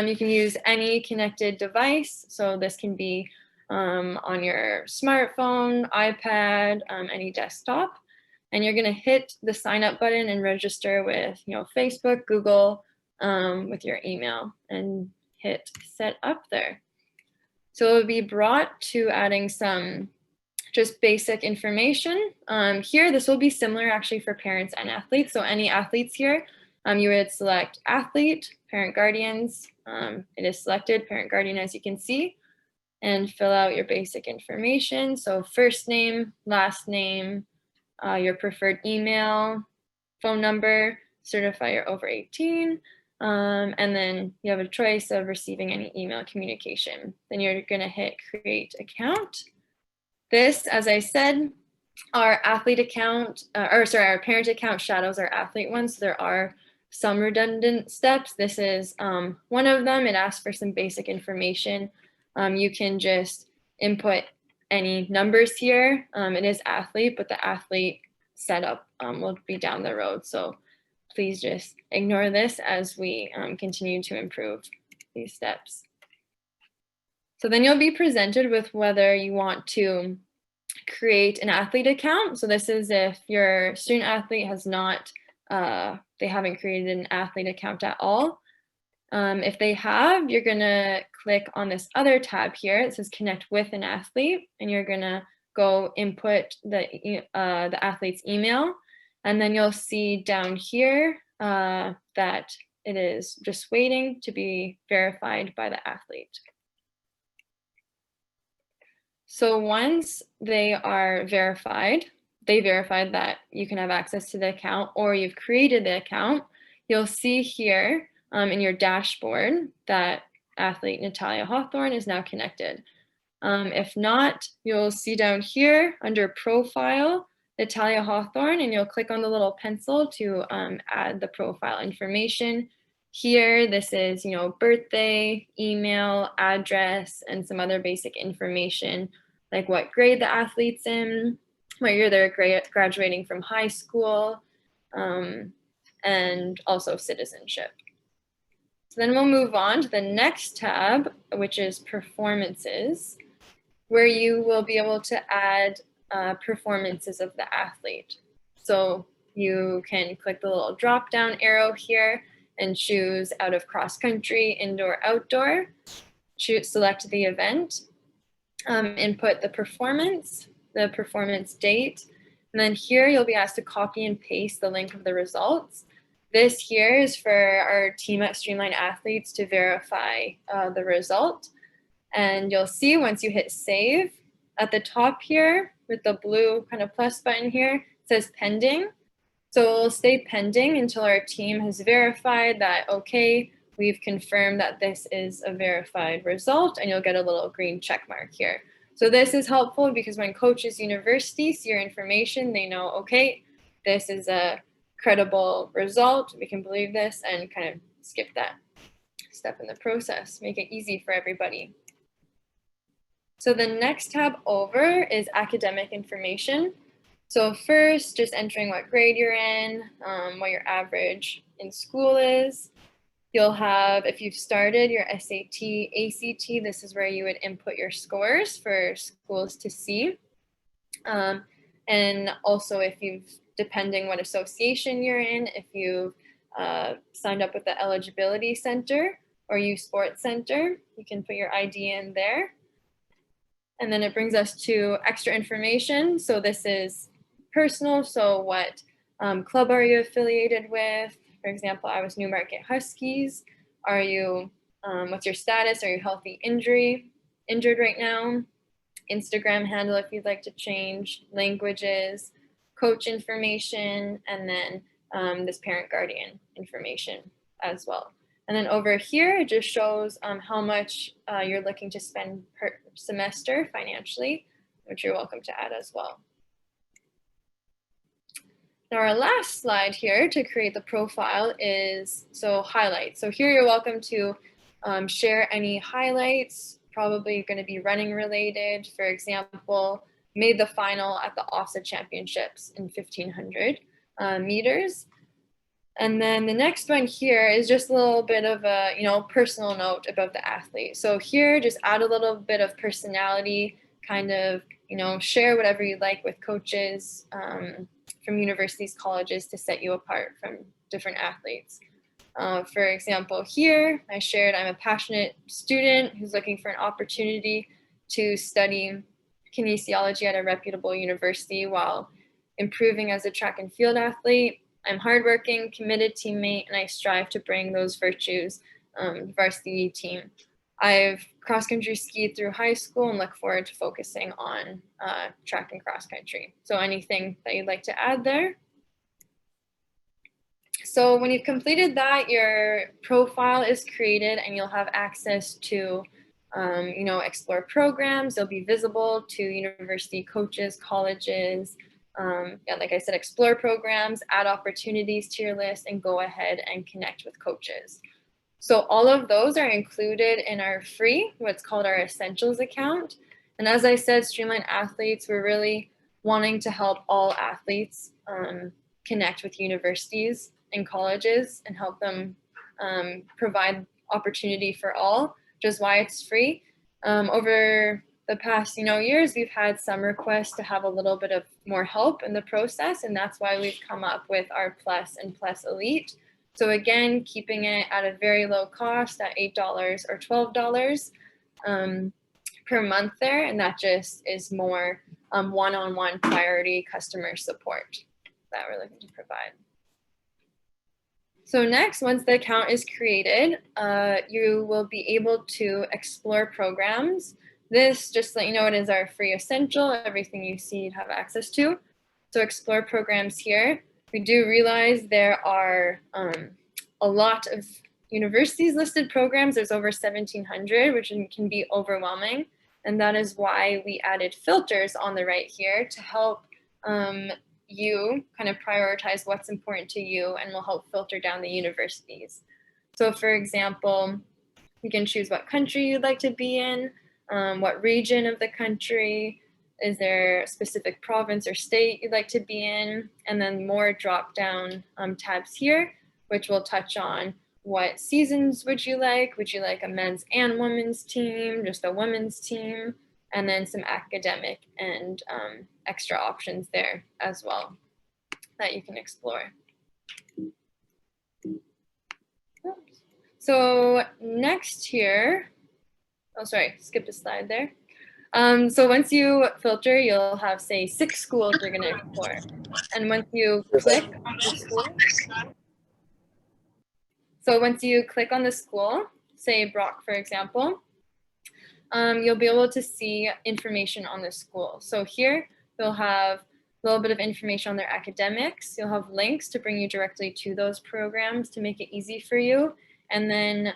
You can use any connected device. So this can be on your smartphone, iPad, any desktop. And you're gonna hit the sign up button and register with Facebook, Google, with your email and hit set up there. So it'll be brought to adding some just basic information. Here, this will be similar actually for parents and athletes. So any athletes here, you would select athlete, parent guardians. It is selected, parent guardian, as you can see, and fill out your basic information. So first name, last name, your preferred email, phone number, certify you're over 18, and then you have a choice of receiving any email communication. Then you're gonna hit create account. This, as I said, our athlete account, our parent account shadows our athlete one, so there are some redundant steps. This is one of them. It asks for some basic information. You can just input any numbers here. It is athlete, but the athlete setup will be down the road. So please just ignore this as we continue to improve these steps. So then you'll be presented with whether you want to create an athlete account. So this is if your student athlete has not, they haven't created an athlete account at all. If they have, you're gonna click on this other tab here. It says connect with an athlete, and you're gonna go input the athlete's email. And then you'll see down here that it is just waiting to be verified by the athlete. So once they are verified, they verified that you can have access to the account or you've created the account, you'll see here in your dashboard that athlete Natalia Hawthorne is now connected. If not, you'll see down here under profile, Natalia Hawthorne, and you'll click on the little pencil to add the profile information. Here, this is, birthday, email, address, and some other basic information, like what grade the athlete's in, what year they're graduating from high school, and also citizenship. So then we'll move on to the next tab, which is performances, where you will be able to add performances of the athlete. So you can click the little drop-down arrow here and choose out of cross country, indoor, outdoor. Select the event, input the performance date, and then here you'll be asked to copy and paste the link of the results. This here is for our team at Streamline Athletes to verify the result. And you'll see once you hit save, at the top here with the blue kind of plus button here, it says pending. So it'll stay pending until our team has verified that, okay, we've confirmed that this is a verified result, and you'll get a little green check mark here. So this is helpful because when coaches university see your information, they know, okay, this is a credible result, we can believe this, and kind of skip that step in the process, make it easy for everybody. So the next tab over is academic information. So first, just entering what grade you're in, what your average in school is. You'll have, if you've started your SAT, ACT, this is where you would input your scores for schools to see. And also if you've, depending what association you're in, if you've signed up with the Eligibility Center or U Sports Center, you can put your ID in there. And then it brings us to extra information. So this is personal. So what club are you affiliated with? For example, I was Newmarket Huskies. Are you, what's your status? Are you healthy, injured right now? Instagram handle if you'd like to change, languages, coach information, and then this parent guardian information as well. And then over here, it just shows how much you're looking to spend per semester financially, which you're welcome to add as well. Now our last slide here to create the profile is highlights. So here you're welcome to share any highlights, probably going to be running related. For example, made the final at the OFSA championships in 1500 meters. And then the next one here is just a little bit of a, personal note about the athlete. So here, just add a little bit of personality, kind of, share whatever you like with coaches from universities, colleges to set you apart from different athletes. For example, here I shared I'm a passionate student who's looking for an opportunity to study kinesiology at a reputable university while improving as a track and field athlete. I'm hardworking, committed teammate, and I strive to bring those virtues varsity team. I've cross-country skied through high school and look forward to focusing on track and cross-country. So anything that you'd like to add there? So when you've completed that, your profile is created and you'll have access to explore programs. They'll be visible to university coaches, colleges, like I said, explore programs, add opportunities to your list, and go ahead and connect with coaches. So all of those are included in our free, what's called our Essentials account. And as I said, Streamline Athletes, we're really wanting to help all athletes connect with universities and colleges and help them provide opportunity for all, which is why it's free. Over the past years, we've had some requests to have a little bit of more help in the process, and that's why we've come up with our Plus and Plus Elite. So again, keeping it at a very low cost at $8 or $12 per month there, and that just is more one-on-one priority customer support that we're looking to provide. So next, once the account is created, you will be able to explore programs. This, just to let you know, it is our free essential. Everything you see you'd have access to. So explore programs here. We do realize there are a lot of universities listed programs. There's over 1,700, which can be overwhelming. And that is why we added filters on the right here to help you kind of prioritize what's important to you, and will help filter down the universities. So for example, you can choose what country you'd like to be in, what region of the country, is there a specific province or state you'd like to be in, and then more drop down tabs here, which will touch on what seasons would you like a men's and women's team, just a women's team, and then some academic and extra options there as well that you can explore. So next here, oh sorry, skipped a slide there. So once you filter, you'll have, say, 6 schools you're going to explore. And once you click on the school, say Brock, for example, you'll be able to see information on the school. So here you'll have a little bit of information on their academics. You'll have links to bring you directly to those programs to make it easy for you. And then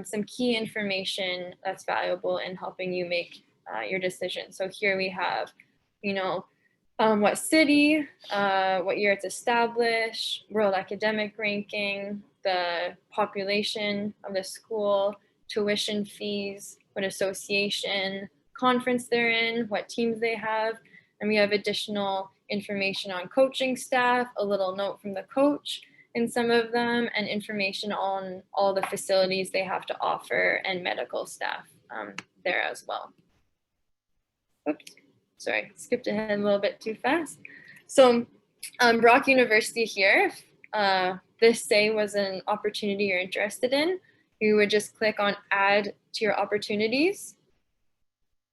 some key information that's valuable in helping you make your decision. So here we have, what city, what year it's established, world academic ranking, the population of the school, tuition fees, what association, conference they're in, what teams they have. And we have additional information on coaching staff, a little note from the coach in some of them, and information on all the facilities they have to offer and medical staff there as well. Oops, sorry, skipped ahead a little bit too fast. So Brock University here, this say was an opportunity you're interested in, you would just click on add to your opportunities.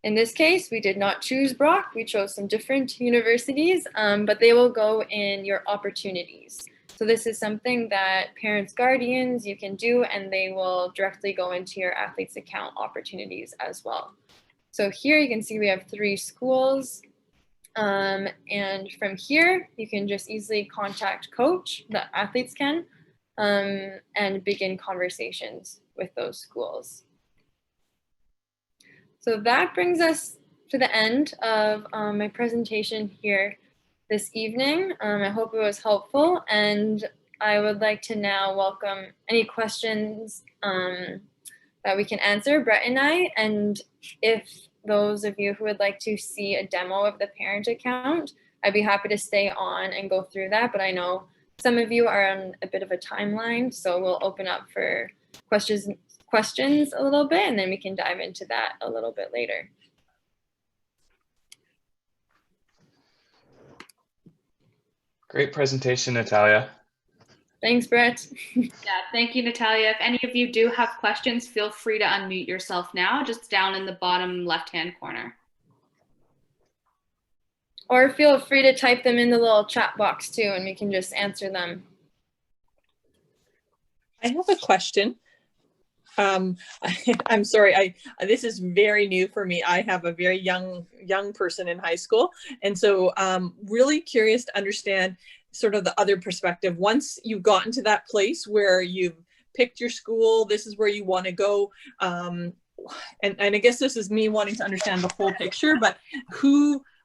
In this case, we did not choose Brock, we chose some different universities, but they will go in your opportunities. So this is something that parents, guardians, you can do, and they will directly go into your athletes account opportunities as well. So here you can see we have 3 schools. And from here, you can just easily contact coach, the athletes can, and begin conversations with those schools. So that brings us to the end of my presentation here this evening. I hope it was helpful, and I would like to now welcome any questions that we can answer, Brett and I, and if those of you who would like to see a demo of the parent account, I'd be happy to stay on and go through that, but I know some of you are on a bit of a timeline, so we'll open up for questions a little bit, and then we can dive into that a little bit later. Great presentation, Natalia. Thanks, Brett. Yeah, thank you, Natalia. If any of you do have questions, feel free to unmute yourself now, just down in the bottom left-hand corner. Or feel free to type them in the little chat box too, and we can just answer them. I have a question. I'm sorry, this is very new for me. I have a very young person in high school. And so really curious to understand sort of the other perspective. Once you've gotten to that place where you've picked your school, this is where you want to go. And I guess this is me wanting to understand the whole picture, but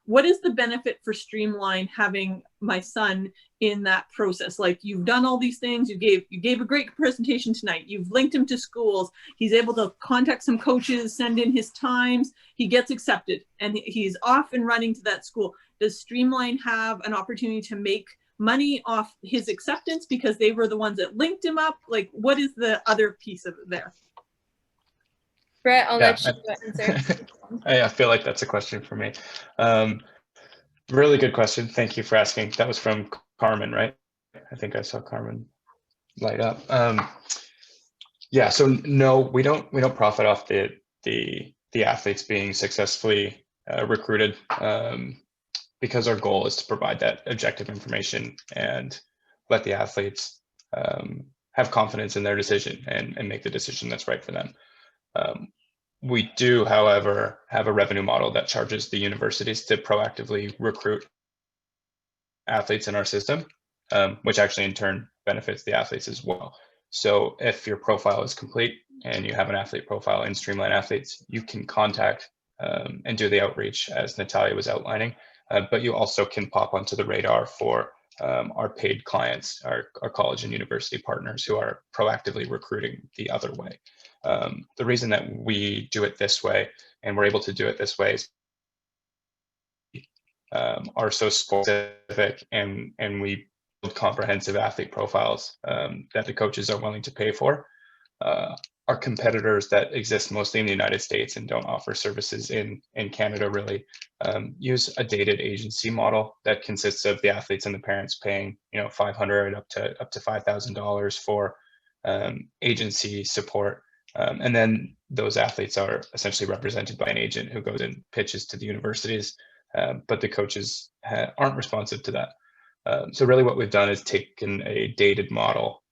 what is the benefit for Streamline having my son in that process? Like, you've done all these things, you gave a great presentation tonight, you've linked him to schools, he's able to contact some coaches, send in his times, he gets accepted, and he's off and running to that school. Does Streamline have an opportunity to make money off his acceptance because they were the ones that linked him up? Like, what is the other piece of it there? Brett, I'll let you answer. I feel like that's a question for me. Really good question. Thank you for asking. That was from Carmen, right? I think I saw Carmen light up. Yeah. So no, we don't profit off the athletes being successfully recruited, because our goal is to provide that objective information and let the athletes have confidence in their decision and make the decision that's right for them. We do, however, have a revenue model that charges the universities to proactively recruit athletes in our system, which actually in turn benefits the athletes as well. So if your profile is complete and you have an athlete profile in Streamline Athletes, you can contact and do the outreach as Natalia was outlining, but you also can pop onto the radar for our paid clients, our college and university partners who are proactively recruiting the other way. The reason that we do it this way, and we're able to do it this way, is are so specific, and we build comprehensive athlete profiles that the coaches are willing to pay for. Our competitors that exist mostly in the United States and don't offer services in Canada really use a dated agency model that consists of the athletes and the parents paying, $500 up to $5,000 for agency support. And then those athletes are essentially represented by an agent who goes and pitches to the universities, but the coaches aren't responsive to that. So really what we've done is taken a dated model,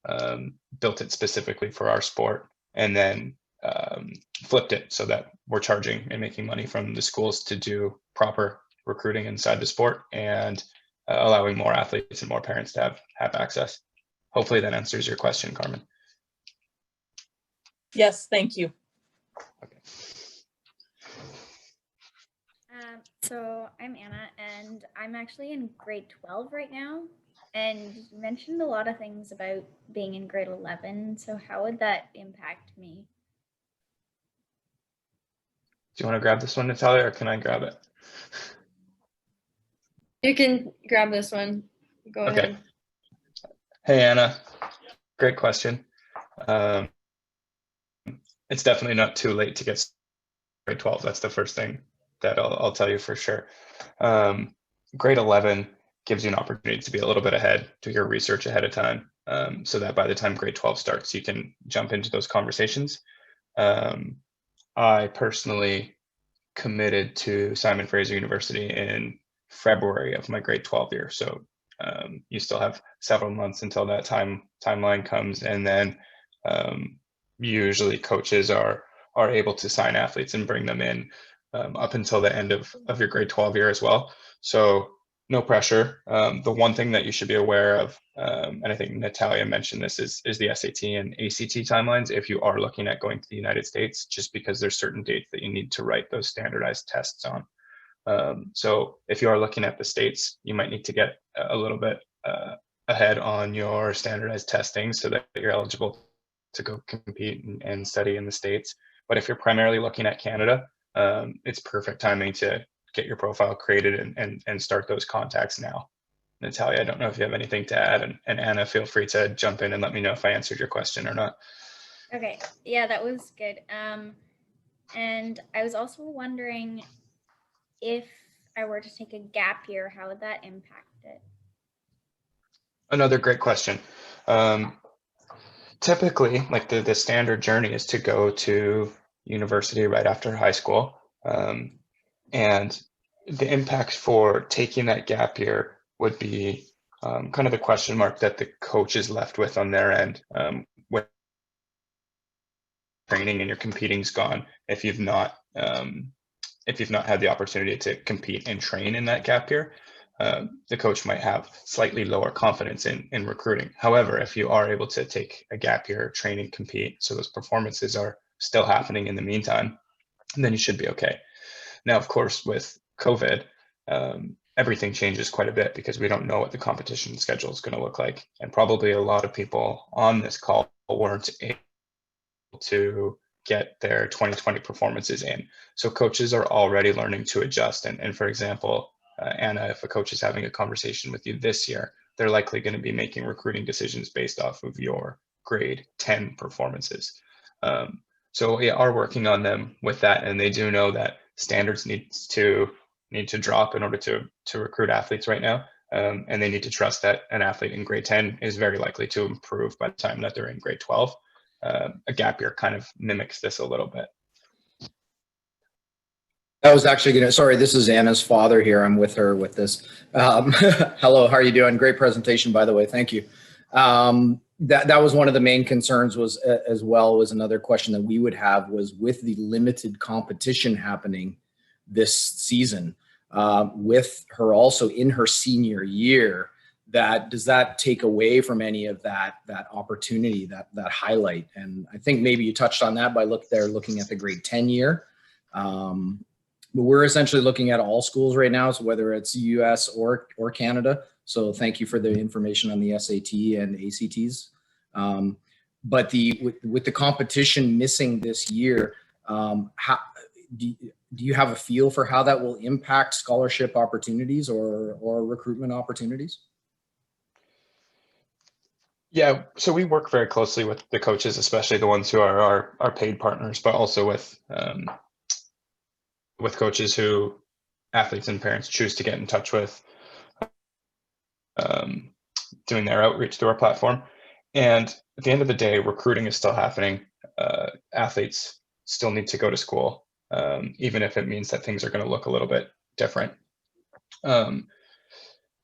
built it specifically for our sport, and then flipped it so that we're charging and making money from the schools to do proper recruiting inside the sport, and allowing more athletes and more parents to have access. Hopefully that answers your question, Carmen. Yes, thank you. Okay. So I'm Anna, and I'm actually in grade 12 right now. And you mentioned a lot of things about being in grade 11. So how would that impact me? Do you want to grab this one, Natalia, or can I grab it? You can grab this one. Go ahead. Hey, Anna. Great question. It's definitely not too late to get grade 12. That's the first thing that I'll tell you for sure. Grade 11 gives you an opportunity to be a little bit ahead, do your research ahead of time, so that by the time grade 12 starts, you can jump into those conversations. I personally committed to Simon Fraser University in February of my grade 12 year. So you still have several months until that timeline comes, and then usually coaches are able to sign athletes and bring them in up until the end of your grade 12 year as well. So no pressure. The one thing that you should be aware of, and I think Natalia mentioned this, is the SAT and ACT timelines if you are looking at going to the United States, just because there's certain dates that you need to write those standardized tests on. So if you are looking at the States, you might need to get a little bit ahead on your standardized testing so that you're eligible to go compete and study in the States. But if you're primarily looking at Canada, it's perfect timing to get your profile created and start those contacts now. Natalia, I don't know if you have anything to add, and Anna, feel free to jump in and let me know if I answered your question or not. Okay, yeah, that was good. And I was also wondering if I were to take a gap year, how would that impact it? Another great question. Typically, like the standard journey is to go to university right after high school. And the impact for taking that gap year would be kind of the question mark that the coach is left with on their end. When training and your competing's gone, if you've not had the opportunity to compete and train in that gap year, the coach might have slightly lower confidence in recruiting. However, if you are able to take a gap year, train and compete, so those performances are still happening in the meantime, then you should be okay. Now, of course, with COVID, everything changes quite a bit because we don't know what the competition schedule is going to look like. And probably a lot of people on this call weren't able to get their 2020 performances in. So coaches are already learning to adjust. And for example, Anna, if a coach is having a conversation with you this year, they're likely going to be making recruiting decisions based off of your grade 10 performances. So we are working on them with that, and they do know that standards need to drop in order to recruit athletes right now, and they need to trust that an athlete in grade 10 is very likely to improve by the time that they're in grade 12. A gap year kind of mimics this a little bit. I was actually going to, sorry, this is Anna's father here. I'm with her with this. Hello, how are you doing? Great presentation, by the way. Thank you. That was one of the main concerns, was as well was another question that we would have, was with the limited competition happening this season, with her also in her senior year, does that take away from any of that opportunity, that highlight? And I think maybe you touched on that by looking at the grade 10 year. But we're essentially looking at all schools right now, so whether it's US or Canada. So thank you for the information on the SAT and ACTs. But with the competition missing this year, how do you have a feel for how that will impact scholarship opportunities or recruitment opportunities? Yeah, so we work very closely with the coaches, especially the ones who are our paid partners, but also with coaches who athletes and parents choose to get in touch with, doing their outreach through our platform. And at the end of the day, recruiting is still happening. Athletes still need to go to school, even if it means that things are going to look a little bit different. In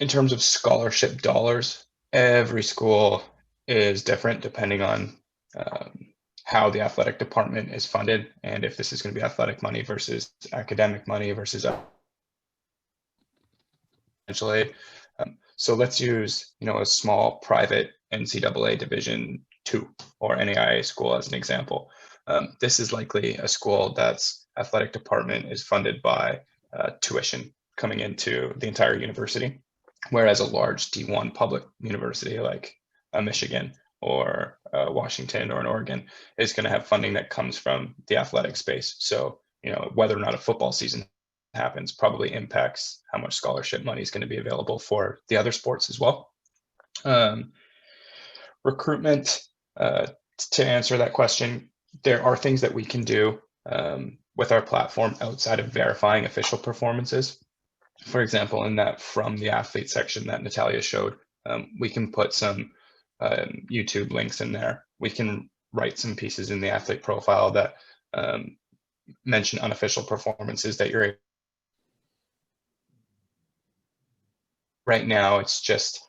terms of scholarship dollars, every school is different depending on how the athletic department is funded, and if this is going to be athletic money versus academic money versus financial aid. So let's use, a small private NCAA Division II or NAIA school as an example. This is likely a school that's athletic department is funded by tuition coming into the entire university, whereas a large D1 public university like Michigan or Washington or an Oregon is going to have funding that comes from the athletic space. So, whether or not a football season happens probably impacts how much scholarship money is going to be available for the other sports as well. Recruitment, to answer that question, there are things that we can do with our platform outside of verifying official performances. For example, in that from the athlete section that Natalia showed, we can put some YouTube links in there. We can write some pieces in the athlete profile that mention unofficial performances that you're able. Right now, it's just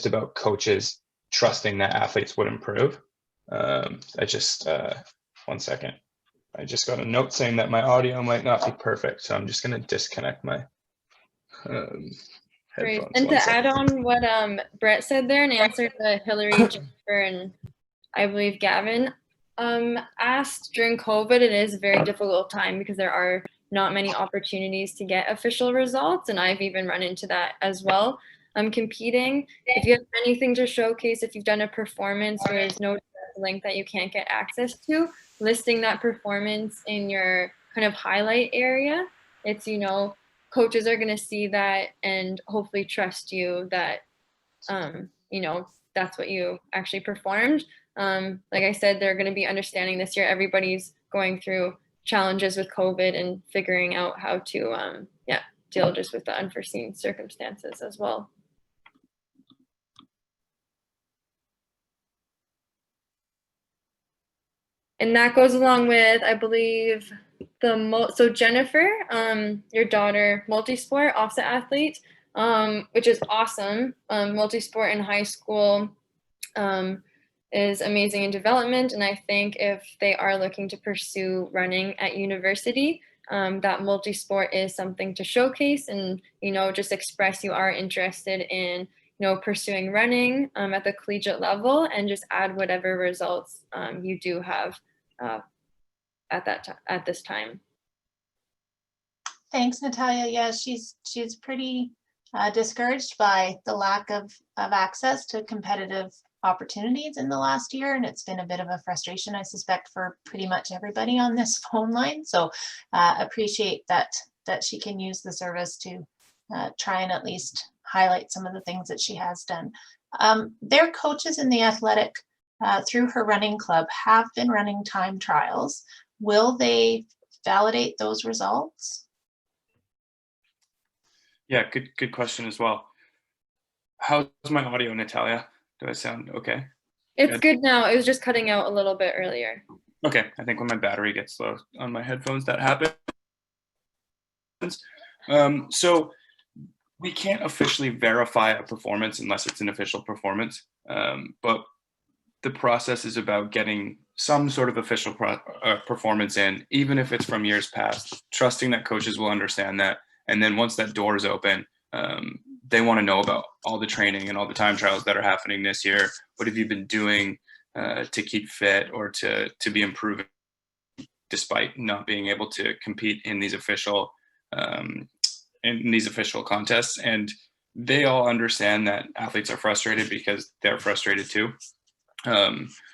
about coaches trusting that athletes would improve. One second. I just got a note saying that my audio might not be perfect, so I'm just going to disconnect my Great. headphones. And One to second. add on what Brett said there in answer to Hillary, Jennifer, and I believe Gavin asked, during COVID, it is a very difficult time because there are not many opportunities to get official results. And I've even run into that as well. Competing. If you have anything to showcase, if you've done a performance where there's no link that you can't get access to, listing that performance in your kind of highlight area, it's, you know, coaches are going to see that and hopefully trust you that, you know, that's what you actually performed. Like I said, they're going to be understanding this year. Everybody's going through challenges with COVID and figuring out how to, deal just with the unforeseen circumstances as well. And that goes along with, I believe, so Jennifer, your daughter, multi-sport, offset athlete, which is awesome. Multi-sport in high school is amazing in development. And I think if they are looking to pursue running at university, that multi-sport is something to showcase and, you know, just express you are interested in, you know, pursuing running at the collegiate level, and just add whatever results you do have at this time. Thanks, Natalia. Yeah, she's pretty discouraged by the lack of access to competitive opportunities in the last year, and it's been a bit of a frustration, I suspect, for pretty much everybody on this phone line. So appreciate that she can use the service to try and at least highlight some of the things that she has done. Their coaches in the athletic through her running club have been running time trials. Will they validate those results? Yeah, good question as well. How's my audio, Natalia? Do I sound okay? It's good now. It was just cutting out a little bit earlier. Okay, I think when my battery gets low on my headphones, that happens. So we can't officially verify a performance unless it's an official performance, but the process is about getting some sort of official performance in, even if it's from years past, trusting that coaches will understand that. And then once that door is open, they want to know about all the training and all the time trials that are happening this year. What have you been doing to keep fit or to be improving despite not being able to compete in these official contests? And they all understand that athletes are frustrated because they're frustrated too.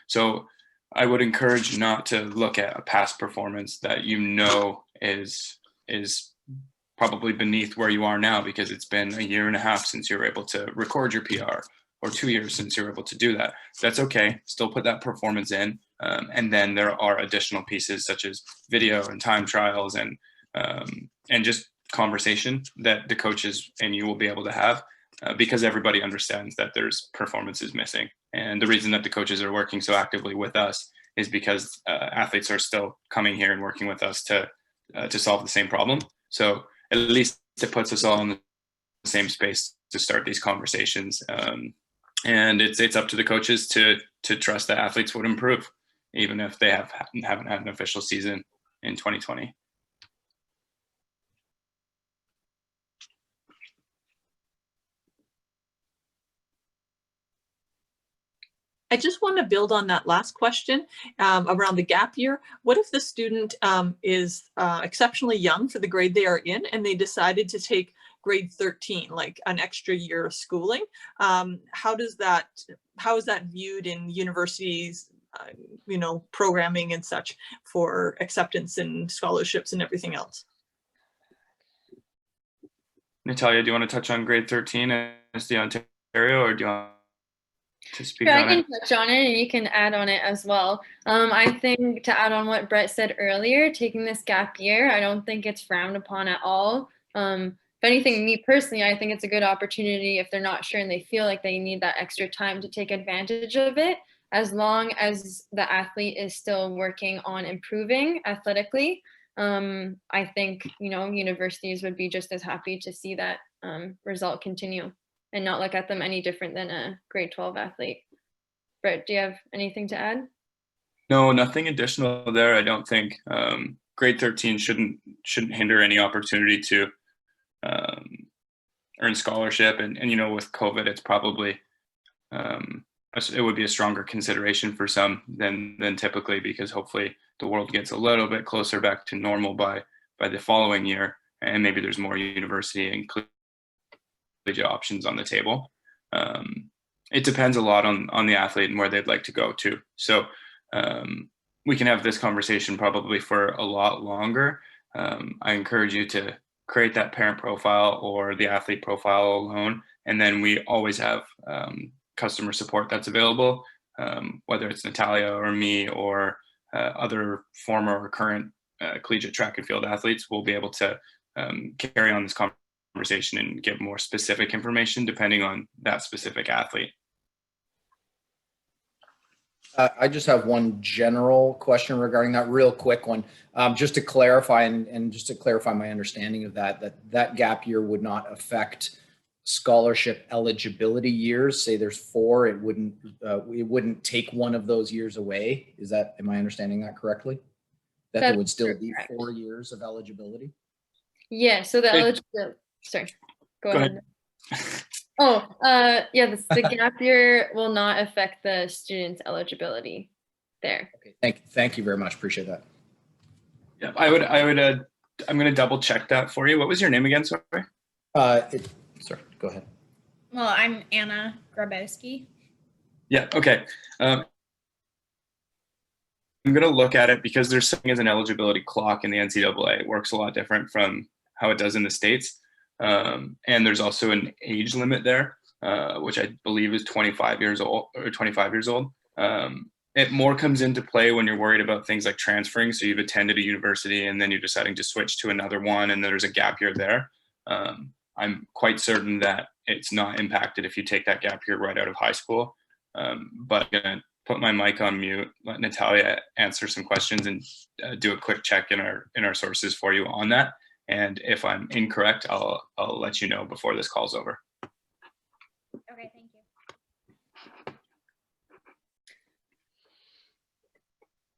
So I would encourage not to look at a past performance that you know is probably beneath where you are now, because it's been 1.5 years since you were able to record your PR, or 2 years since you were able to do that. That's okay. Still put that performance in. And then there are additional pieces such as video and time trials and just conversation that the coaches and you will be able to have, because everybody understands that there's performances missing. And the reason that the coaches are working so actively with us is because athletes are still coming here and working with us to solve the same problem. So at least it puts us all in the same space to start these conversations. And it's up to the coaches to trust that athletes would improve, even if they haven't had an official season in 2020. I just want to build on that last question around the gap year. What if the student is exceptionally young for the grade they are in, and they decided to take grade 13, like an extra year of schooling? How is that viewed in universities, programming and such for acceptance and scholarships and everything else? Natalia, do you want to touch on grade 13 as the Ontario, or do you want to speak on it? I can touch on it and you can add on it as well. I think to add on what Brett said earlier, taking this gap year, I don't think it's frowned upon at all. If anything, me personally, I think it's a good opportunity if they're not sure and they feel like they need that extra time to take advantage of it, as long as the athlete is still working on improving athletically. I think, universities would be just as happy to see that result continue and not look at them any different than a grade 12 athlete. Brett, do you have anything to add? No, nothing additional there. I don't think grade 13 shouldn't hinder any opportunity to earn scholarship. And with COVID, it's probably, it would be a stronger consideration for some than typically, because hopefully the world gets a little bit closer back to normal by the following year, and maybe there's more university and collegiate options on the table. It depends a lot on the athlete and where they'd like to go to. So we can have this conversation probably for a lot longer. I encourage you to create that parent profile or the athlete profile alone, and then we always have customer support that's available, whether it's Natalia or me or other former or current collegiate track and field athletes. Will be able to carry on this conversation and give more specific information depending on that specific athlete. I just have one general question regarding that, real quick one, just to clarify and just to clarify my understanding of that gap year would not affect scholarship eligibility years. Say there's 4, it wouldn't take one of those years away. Am I understanding that correctly? That there would still be correct. 4 years of eligibility? Yeah, so the eligibility, sorry, go ahead. Oh, yeah, the gap year will not affect the student's eligibility there. Okay, thank you very much. Appreciate that. Yeah, I would. I'm going to double check that for you. What was your name again? Sorry. Sorry, go ahead. Well, I'm Anna Grabowski. Yeah. Okay. I'm going to look at it because there's something as an eligibility clock in the NCAA. It works a lot different from how it does in the States. And there's also an age limit there, which I believe is 25 years old or 25 years old. It more comes into play when you're worried about things like transferring. So you've attended a university and then you're deciding to switch to another one, and there's a gap year there. I'm quite certain that it's not impacted if you take that gap year right out of high school. But I'm going to put my mic on mute, let Natalia answer some questions, and do a quick check in our sources for you on that. And if I'm incorrect, I'll let you know before this call's over. Okay, thank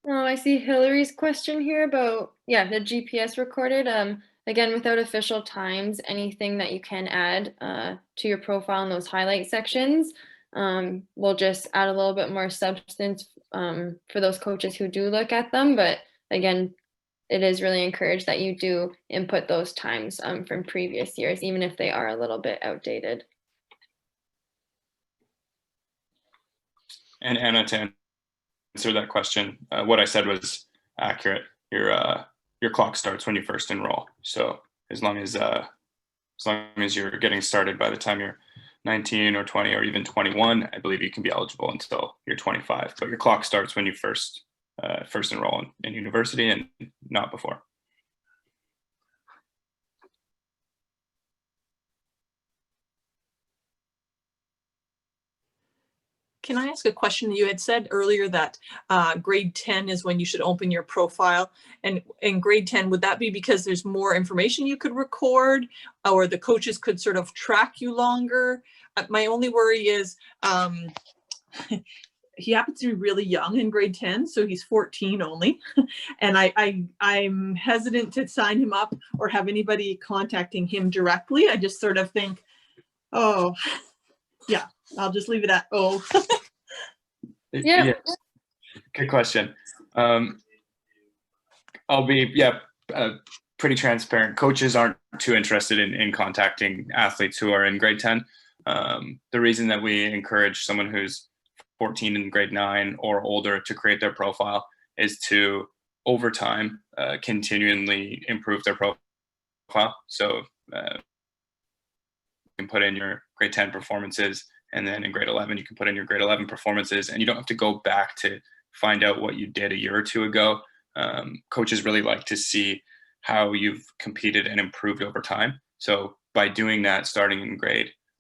you. I see Hillary's question here about, the GPS recorded. Again, without official times, anything that you can add to your profile in those highlight sections will just add a little bit more substance for those coaches who do look at them. But again, it is really encouraged that you do input those times from previous years, even if they are a little bit outdated. And Anna, to answer that question, what I said was accurate. Your clock starts when you first enroll. So as long as you're getting started by the time you're 19 or 20 or even 21, I believe you can be eligible until you're 25. But your clock starts when you first enroll in university and not before. Can I ask a question? You had said earlier that grade 10 is when you should open your profile. And in grade 10, would that be because there's more information you could record, or the coaches could sort of track you longer? My only worry is he happens to be really young in grade 10, so he's 14 only. And I'm hesitant to sign him up or have anybody contacting him directly. I just sort of think, oh, yeah, I'll just leave it at, oh. Yeah. Good question. I'll be, pretty transparent. Coaches aren't too interested in contacting athletes who are in grade 10. The reason that we encourage someone who's 14 in grade 9 or older to create their profile is to, over time, continually improve their profile. So you can put in your grade 10 performances, and then in grade 11, you can put in your grade 11 performances, and you don't have to go back to find out what you did a year or two ago. Coaches really like to see how you've competed and improved over time. So by doing that, starting in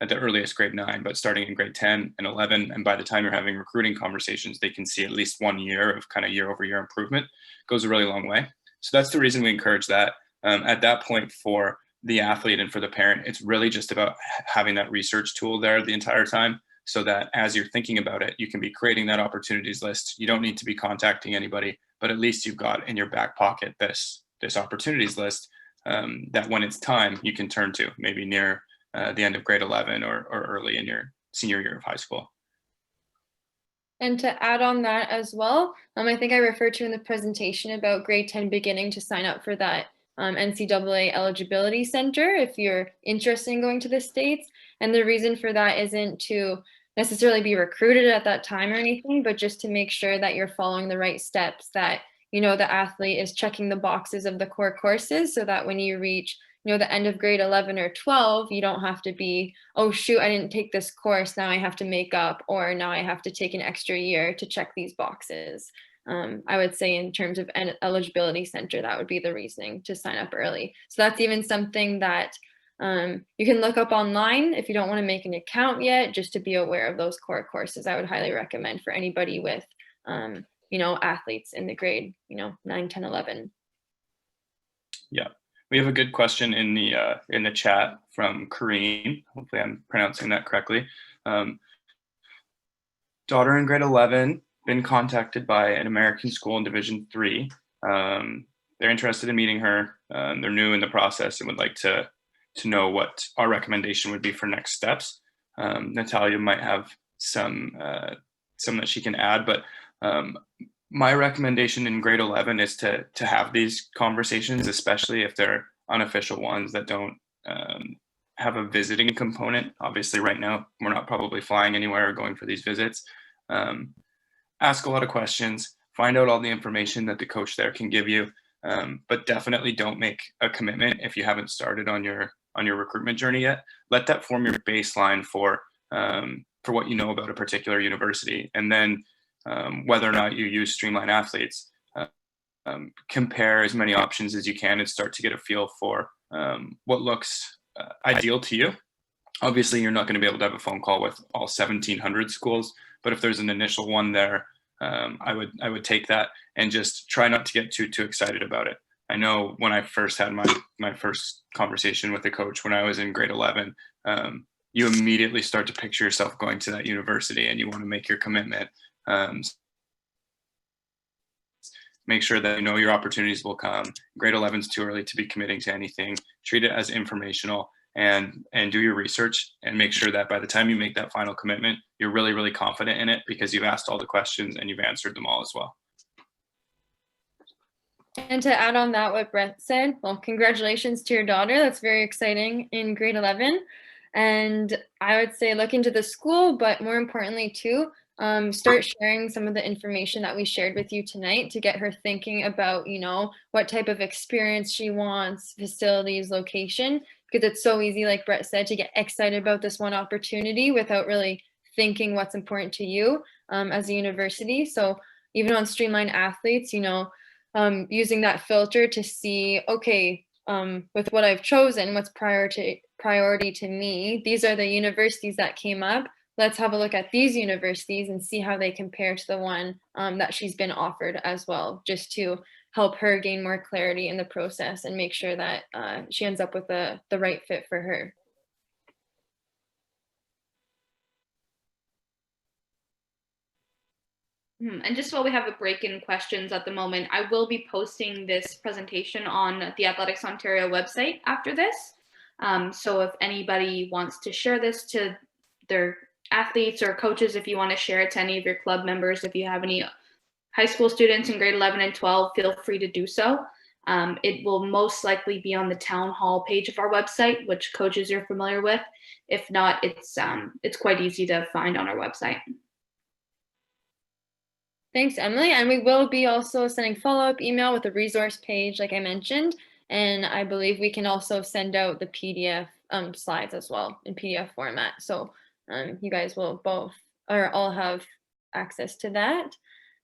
at the earliest grade 9, but starting in grade 10 and 11, and by the time you're having recruiting conversations, they can see at least 1 year of kind of year-over-year improvement. Goes a really long way. So that's the reason we encourage that. At that point, for the athlete and for the parent, it's really just about having that research tool there the entire time, so that as you're thinking about it, you can be creating that opportunities list. You don't need to be contacting anybody, but at least you've got in your back pocket this opportunities list that when it's time, you can turn to, maybe near the end of grade 11 or early in your senior year of high school. And to add on that as well, I think I referred to in the presentation about grade 10 beginning to sign up for that NCAA eligibility center if you're interested in going to the States. And the reason for that isn't to necessarily be recruited at that time or anything, but just to make sure that you're following the right steps, that, you know, the athlete is checking the boxes of the core courses so that when you reach, you know, the end of grade 11 or 12, you don't have to be, oh shoot, I didn't take this course, now I have to make up, or now I have to take an extra year to check these boxes. I would say in terms of an eligibility center, that would be the reasoning to sign up early. So that's even something that you can look up online if you don't want to make an account yet, just to be aware of those core courses. I would highly recommend for anybody with, you know, athletes in the grade, you know, 9, 10, 11. Yeah. We have a good question in the chat from Kareen. Hopefully I'm pronouncing that correctly. Daughter in grade 11, been contacted by an American school in Division 3. They're interested in meeting her. They're new in the process and would like to know what our recommendation would be for next steps. Natalia might have some that she can add, but my recommendation in grade 11 is to have these conversations, especially if they're unofficial ones that don't have a visiting component. Obviously, right now, we're not probably flying anywhere or going for these visits. Ask a lot of questions, find out all the information that the coach there can give you, but definitely don't make a commitment if you haven't started on your recruitment journey yet. Let that form your baseline for what you know about a particular university, and then whether or not you use Streamline Athletes, compare as many options as you can and start to get a feel for what looks ideal to you. Obviously, you're not going to be able to have a phone call with all 1,700 schools, but if there's an initial one there, I would take that and just try not to get too excited about it. I know when I first had my first conversation with a coach when I was in grade 11, you immediately start to picture yourself going to that university and you want to make your commitment. Make sure that you know your opportunities will come. Grade 11 is too early to be committing to anything. Treat it as informational and do your research and make sure that by the time you make that final commitment, you're really, really confident in it because you've asked all the questions and you've answered them all as well. And to add on that, what Brett said, well, congratulations to your daughter. That's very exciting in grade 11. And I would say look into the school, but more importantly too, start sharing some of the information that we shared with you tonight to get her thinking about, you know, what type of experience she wants, facilities, location, because it's so easy, like Brett said, to get excited about this one opportunity without really thinking what's important to you as a university. So even on Streamline Athletes, you know, using that filter to see, okay, with what I've chosen, what's priority to me, these are the universities that came up. Let's have a look at these universities and see how they compare to the one that she's been offered as well, just to help her gain more clarity in the process and make sure that she ends up with the right fit for her. And just while we have a break in questions at the moment, I will be posting this presentation on the Athletics Ontario website after this. So if anybody wants to share this to their athletes or coaches, if you want to share it to any of your club members, if you have any high school students in grade 11 and 12, feel free to do so. It will most likely be on the town hall page of our website, which coaches you're familiar with. If not, it's quite easy to find on our website. Thanks, Emily. And we will be also sending follow-up email with a resource page, like I mentioned. And I believe we can also send out the PDF slides as well in PDF format. So you guys will both or all have access to that.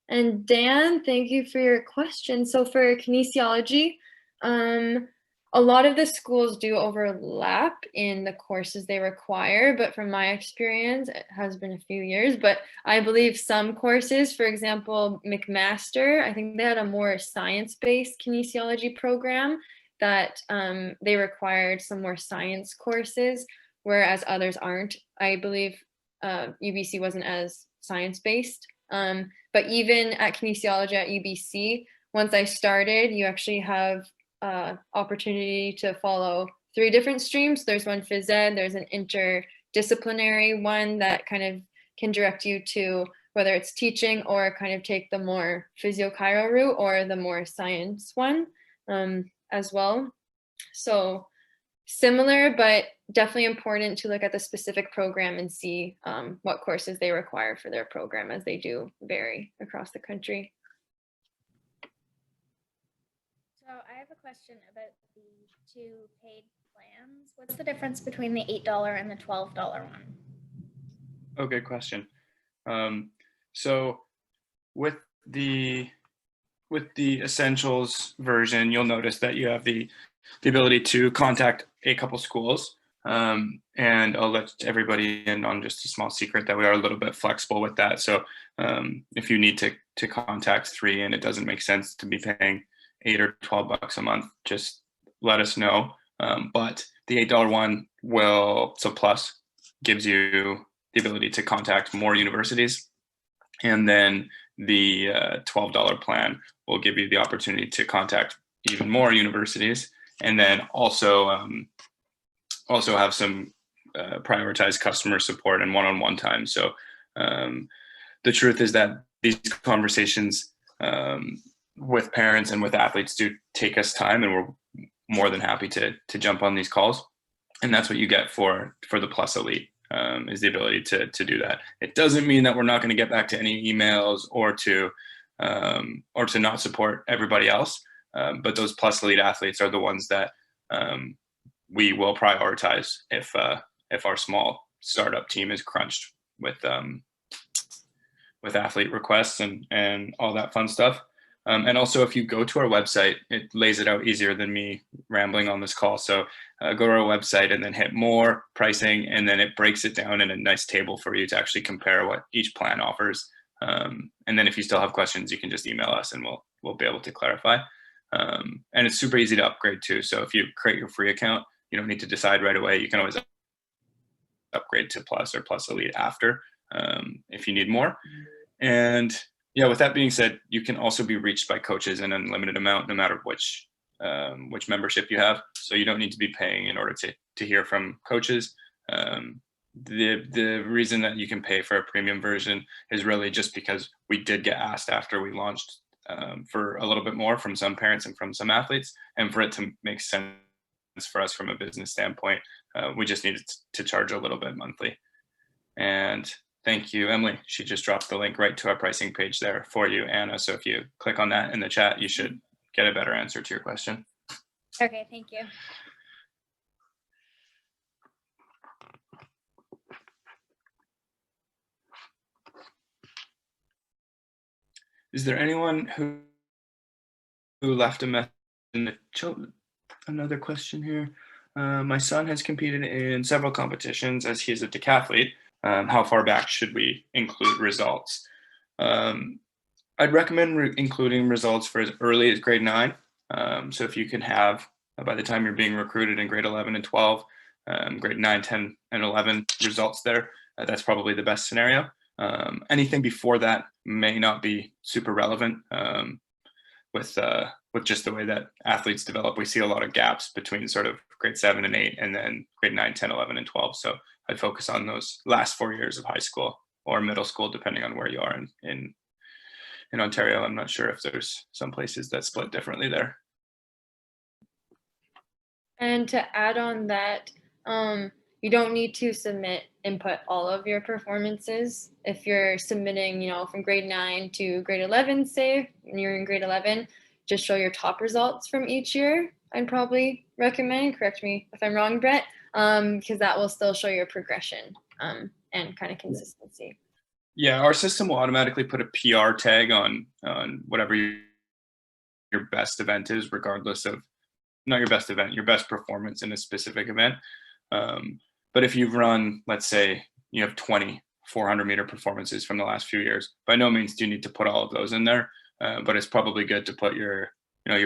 And Dan, thank you for your question. So for kinesiology, a lot of the schools do overlap in the courses they require, but from my experience, it has been a few years, but I believe some courses, for example, McMaster, I think they had a more science-based kinesiology program that they required some more science courses, whereas others aren't. I believe UBC wasn't as science-based, but even at kinesiology at UBC, once I started, you actually have opportunity to follow 3 different streams. There's one phys ed, there's an interdisciplinary one that kind of can direct you to whether it's teaching or kind of take the more physio-chiro route, or the more science one as well. So similar, but definitely important to look at the specific program and see what courses they require for their program, as they do vary across the country. So I have a question about the 2 paid plans. What's the difference between the $8 and the $12 one? Oh, good question. So with the essentials version, you'll notice that you have the ability to contact a couple schools. And I'll let everybody in on just a small secret that we are a little bit flexible with that. So if you need to contact 3 and it doesn't make sense to be paying $8 or $12 a month, just let us know. But the $8 one Plus gives you the ability to contact more universities. And then the $12 plan will give you the opportunity to contact even more universities, and then also have some prioritized customer support and one-on-one time. So the truth is that these conversations with parents and with athletes do take us time, and we're more than happy to jump on these calls. And that's what you get for the Plus Elite. Is the ability to do that. It doesn't mean that we're not going to get back to any emails or to not support everybody else. But those Plus Elite athletes are the ones that we will prioritize if our small startup team is crunched with athlete requests and all that fun stuff. And also, if you go to our website, it lays it out easier than me rambling on this call. So go to our website and then hit more pricing, and then it breaks it down in a nice table for you to actually compare what each plan offers. And then if you still have questions, you can just email us and we'll be able to clarify. And it's super easy to upgrade too. So if you create your free account, you don't need to decide right away. You can always upgrade to Plus or Plus Elite after if you need more. And yeah, with that being said, you can also be reached by coaches in an unlimited amount, no matter which membership you have. So you don't need to be paying in order to hear from coaches. The reason that you can pay for a premium version is really just because we did get asked after we launched for a little bit more from some parents and from some athletes, and for it to make sense for us from a business standpoint, we just needed to charge a little bit monthly. And thank you, Emily. She just dropped the link right to our pricing page there for you, Anna. So if you click on that in the chat, you should get a better answer to your question. Okay, thank you. Is there anyone who left a message in the chat? Another question here. My son has competed in several competitions as he is a decathlete. How far back should we include results? I'd recommend including results for as early as grade 9. So if you can have, by the time you're being recruited in grade 11 and 12, grade 9, 10, and 11 results there, that's probably the best scenario. Anything before that may not be super relevant. With just the way that athletes develop, we see a lot of gaps between sort of grade 7 and 8 and then grade 9, 10, 11, and 12. So I'd focus on those last 4 years of high school or middle school, depending on where you are in Ontario. I'm not sure if there's some places that split differently there. And to add on that, you don't need to input all of your performances. If you're submitting, from grade 9 to grade 11, say, and you're in grade 11, just show your top results from each year. I'd probably recommend, correct me if I'm wrong, Brett, because that will still show your progression and kind of consistency. Yeah, our system will automatically put a PR tag on whatever your best event is, regardless of, not your best event, your best performance in a specific event. But if you've run, let's say you have 20 400-meter performances from the last few years, by no means do you need to put all of those in there. But it's probably good to put your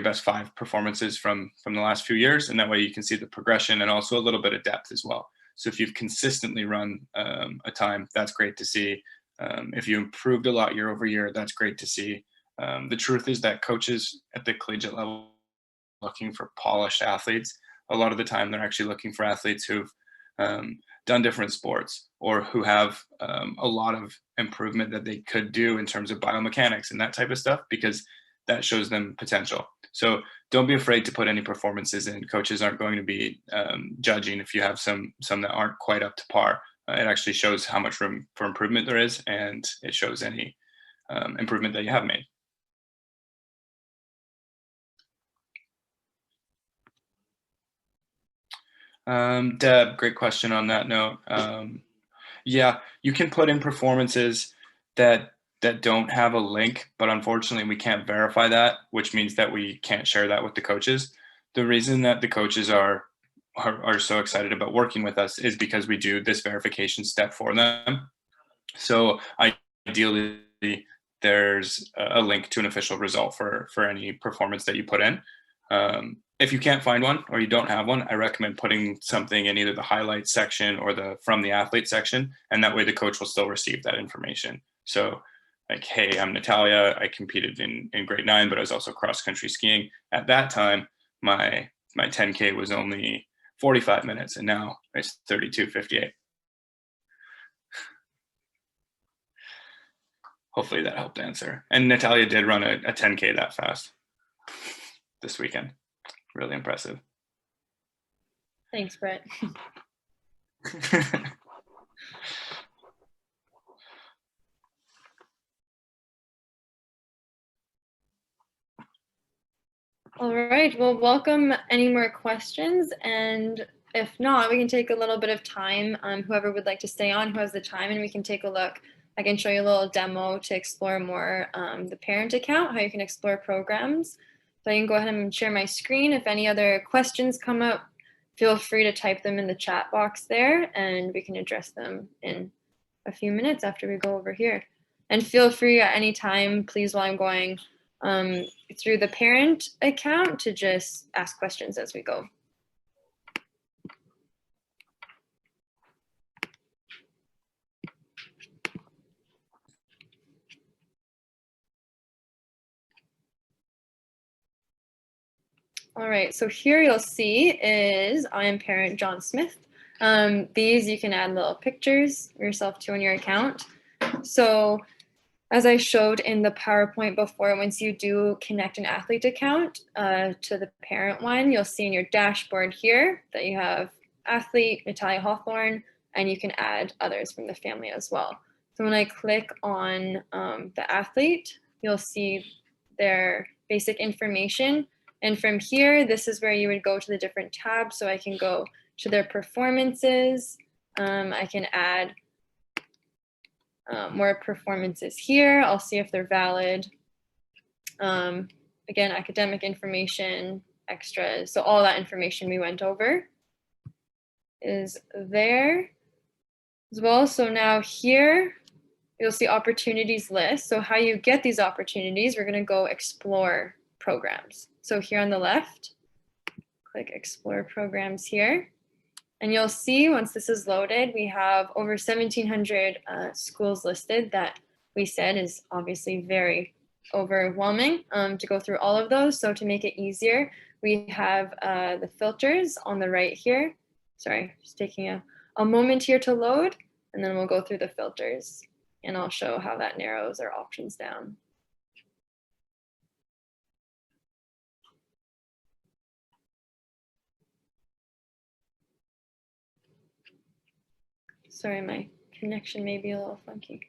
best 5 performances from the last few years, and that way you can see the progression and also a little bit of depth as well. So if you've consistently run a time, that's great to see. If you improved a lot year over year, that's great to see. The truth is that coaches at the collegiate level looking for polished athletes. a lot of the time they're actually looking for athletes who've done different sports or who have a lot of improvement that they could do in terms of biomechanics and that type of stuff, because that shows them potential. So don't be afraid to put any performances in. Coaches aren't going to be judging if you have some that aren't quite up to par. It actually shows how much room for improvement there is, and it shows any improvement that you have made. Deb, great question on that note. Yeah, you can put in performances that don't have a link, but unfortunately we can't verify that, which means that we can't share that with the coaches. The reason that the coaches are so excited about working with us is because we do this verification step for them. So ideally, there's a link to an official result for any performance that you put in. If you can't find one or you don't have one, I recommend putting something in either the highlights section or the from the athlete section, and that way the coach will still receive that information. So like, hey, I'm Natalia, I competed in grade 9, but I was also cross-country skiing. At that time, my 10K was only 45 minutes, and now it's 32:58. Hopefully that helped answer. And Natalia did run a 10K that fast this weekend. Really impressive. Thanks, Brett. All right, well, welcome any more questions. And if not, we can take a little bit of time. Whoever would like to stay on, who has the time, and we can take a look. I can show you a little demo to explore more the parent account, how you can explore programs. So I can go ahead and share my screen. If any other questions come up, feel free to type them in the chat box there, and we can address them in a few minutes after we go over here. And feel free at any time, please, while I'm going through the parent account, to just ask questions as we go. All right, so here you'll see is I am parent John Smith. These you can add little pictures yourself to on your account. So as I showed in the PowerPoint before, once you do connect an athlete account to the parent one, you'll see in your dashboard here that you have athlete, Natalia Hawthorne, and you can add others from the family as well. So when I click on the athlete, you'll see their basic information. And from here, this is where you would go to the different tabs. So I can go to their performances. I can add more performances here. I'll see if they're valid. Again, academic information, extras. So all that information we went over is there as well. So now here, you'll see opportunities list. So how you get these opportunities, we're going to go explore programs. So here on the left, click explore programs here. And you'll see once this is loaded, we have over 1,700 schools listed. That we said is obviously very overwhelming to go through all of those. So to make it easier, we have the filters on the right here. Sorry, just taking a moment here to load, and then we'll go through the filters and I'll show how that narrows our options down. Sorry, my connection may be a little funky.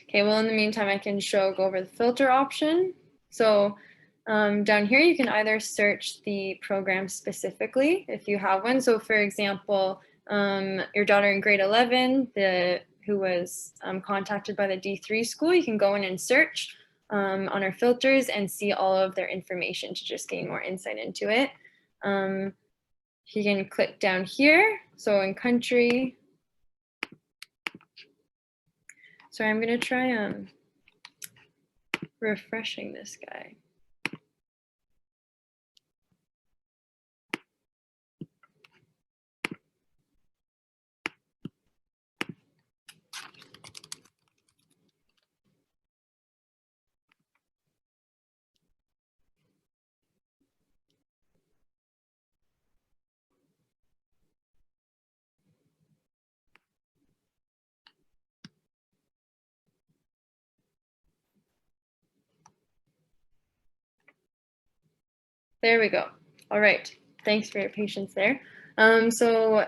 Okay, well, in the meantime, I can go over the filter option. So down here, you can either search the program specifically if you have one. So for example, your daughter in grade 11, who was contacted by the D3 school, you can go in and search on our filters and see all of their information to just gain more insight into it. You can click down here. So in country, sorry, I'm gonna try refreshing this guy. There we go. All right. Thanks for your patience there. So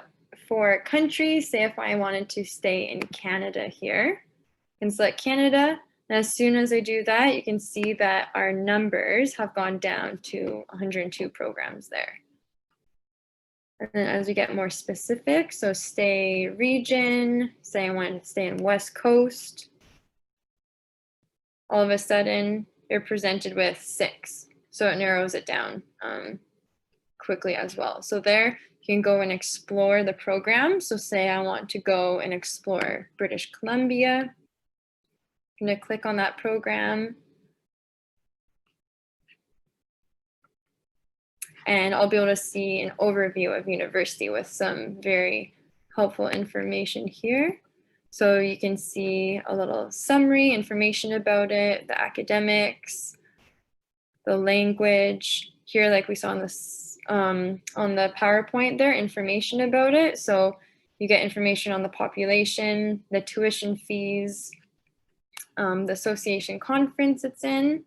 for countries, say if I wanted to stay in Canada here, I can select Canada. And as soon as I do that, you can see that our numbers have gone down to 102 programs there. And then as we get more specific, so stay region, say I wanted to stay in West Coast, all of a sudden you're presented with 6. So it narrows it down quickly as well. So there you can go and explore the program. So say I want to go and explore British Columbia. I'm going to click on that program. And I'll be able to see an overview of university with some very helpful information here. So you can see a little summary information about it, the academics, the language. Here, like we saw on this on the PowerPoint there, information about it. So you get information on the population, the tuition fees, the association conference it's in.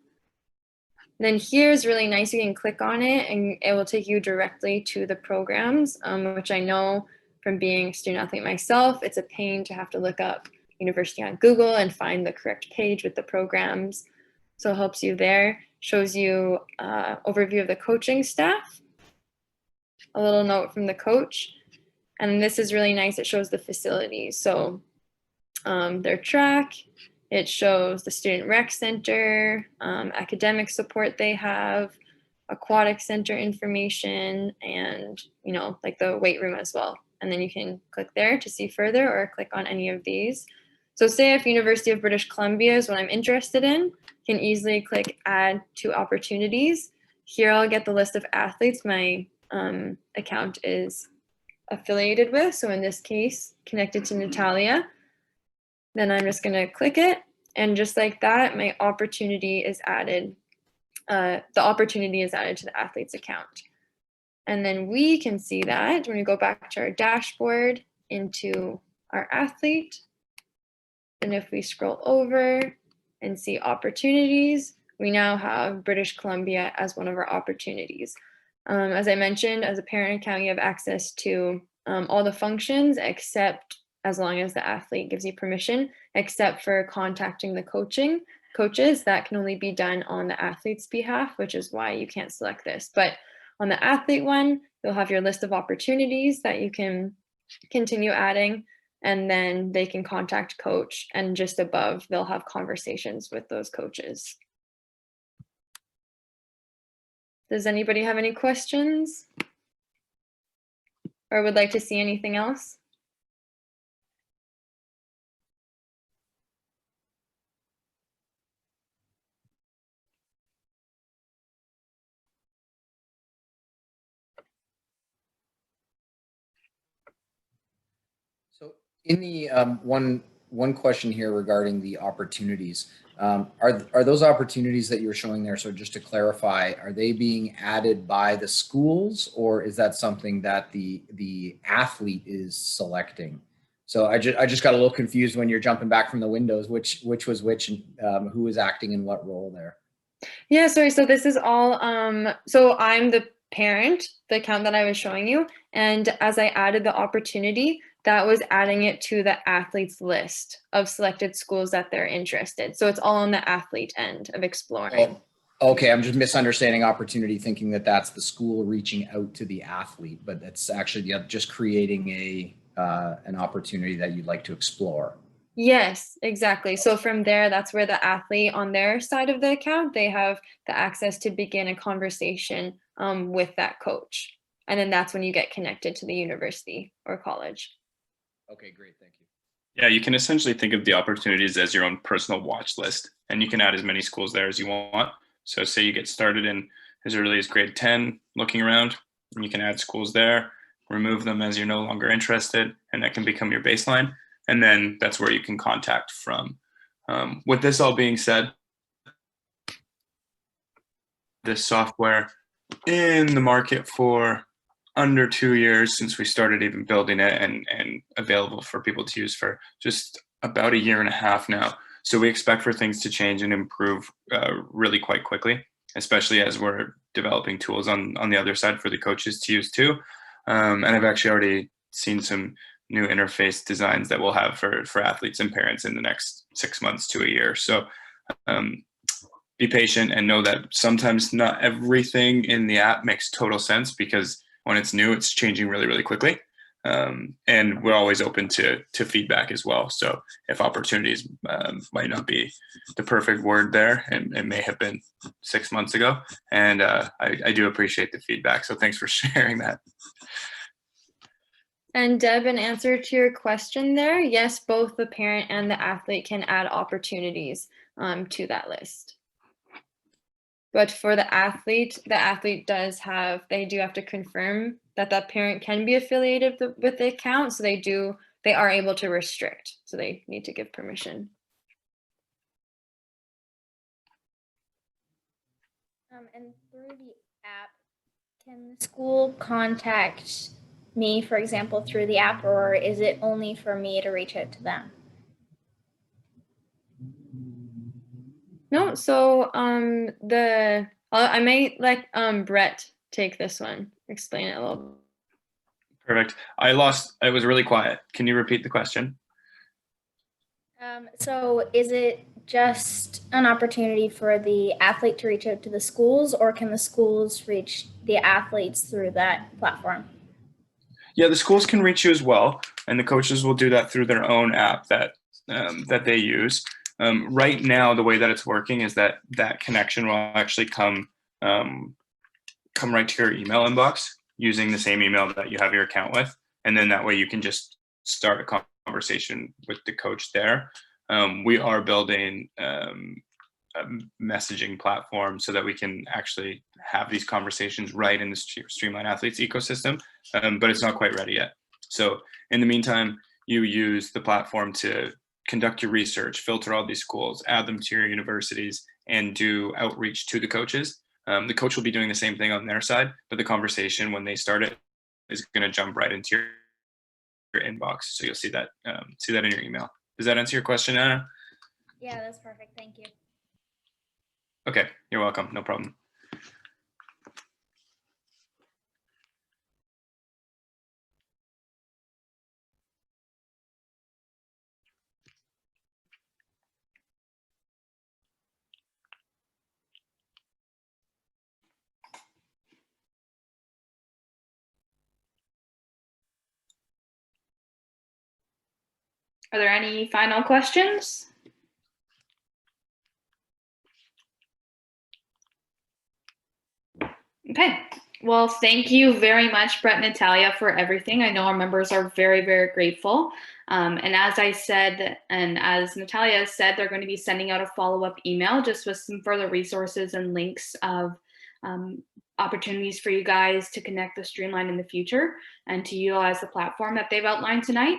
Then here's really nice. You can click on it and it will take you directly to the programs, which I know from being a student athlete myself, it's a pain to have to look up university on Google and find the correct page with the programs. So it helps you there. Shows you overview of the coaching staff, a little note from the coach. And this is really nice. It shows the facilities. So their track, it shows the student rec center, academic support they have, aquatic center information, and like the weight room as well. And then you can click there to see further or click on any of these. So say if University of British Columbia is what I'm interested in, you can easily click add to opportunities. Here I'll get the list of athletes my account is affiliated with. So in this case, connected to Natalia. Then I'm just gonna click it. And just like that, my opportunity is added. The opportunity is added to the athlete's account. And then we can see that when we go back to our dashboard into our athlete. And if we scroll over and see opportunities, we now have British Columbia as one of our opportunities. As I mentioned, as a parent account, you have access to all the functions except, as long as the athlete gives you permission, except for contacting the coaches. That can only be done on the athlete's behalf, which is why you can't select this. But on the athlete one, you'll have your list of opportunities that you can continue adding, and then they can contact coach, and just above, they'll have conversations with those coaches. Does anybody have any questions or would like to see anything else? So in the one question here regarding the opportunities, are those opportunities that you're showing there, so just to clarify, are they being added by the schools, or is that something that the athlete is selecting? So I just got a little confused when you're jumping back from the windows, which was which, and who is acting in what role there? Yeah, sorry. So this is all, so I'm the parent, the account that I was showing you. And as I added the opportunity, that was adding it to the athlete's list of selected schools that they're interested. So it's all on the athlete end of exploring. Oh, okay, I'm just misunderstanding opportunity, thinking that that's the school reaching out to the athlete, but that's actually just creating an opportunity that you'd like to explore. Yes, exactly. So from there, that's where the athlete on their side of the account, they have the access to begin a conversation with that coach. And then that's when you get connected to the university or college. Okay, great. Thank you. Yeah, you can essentially think of the opportunities as your own personal watch list, and you can add as many schools there as you want. So say you get started in as early as grade 10, looking around, and you can add schools there, remove them as you're no longer interested, and that can become your baseline. And then that's where you can contact from. With this all being said, this software in the market for under 2 years since we started even building it, and available for people to use for just about 1.5 years now. So we expect for things to change and improve really quite quickly. especially as we're developing tools on the other side for the coaches to use too. And I've actually already seen some new interface designs that we'll have for athletes and parents in the next 6 months to a year. So be patient and know that sometimes not everything in the app makes total sense, because when it's new, it's changing really, really quickly. And we're always open to feedback as well. So if opportunities might not be the perfect word there, and it may have been 6 months ago, and I do appreciate the feedback. So thanks for sharing that. And Deb, in answer to your question there, yes, both the parent and the athlete can add opportunities to that list. But for the athlete they do have to confirm that that parent can be affiliated with the account. So they are able to restrict. So they need to give permission. And through the app, can the school contact me, for example, through the app, or is it only for me to reach out to them? No, so I might let Brett take this one, explain it a little. Perfect. It was really quiet. Can you repeat the question? So is it just an opportunity for the athlete to reach out to the schools, or can the schools reach the athletes through that platform? Yeah, the schools can reach you as well, and the coaches will do that through their own app that they use. Right now, the way that it's working is that connection will actually come right to your email inbox using the same email that you have your account with, and then that way you can just start a conversation with the coach there. We are building a messaging platform so that we can actually have these conversations right in the Streamline Athletes ecosystem, but it's not quite ready yet. So in the meantime, you use the platform to conduct your research, filter all these schools, add them to your universities, and do outreach to the coaches. The coach will be doing the same thing on their side, but the conversation when they start it is going to jump right into your inbox. So you'll see that in your email. Does that answer your question, Anna? Yeah, that's perfect. Thank you. Okay, you're welcome. No problem. Are there any final questions? Okay. Well, thank you very much, Brett and Natalia, for everything. I know our members are very, very grateful. And as I said, and as Natalia said, they're going to be sending out a follow-up email just with some further resources and links of opportunities for you guys to connect with Streamline in the future and to utilize the platform that they've outlined tonight.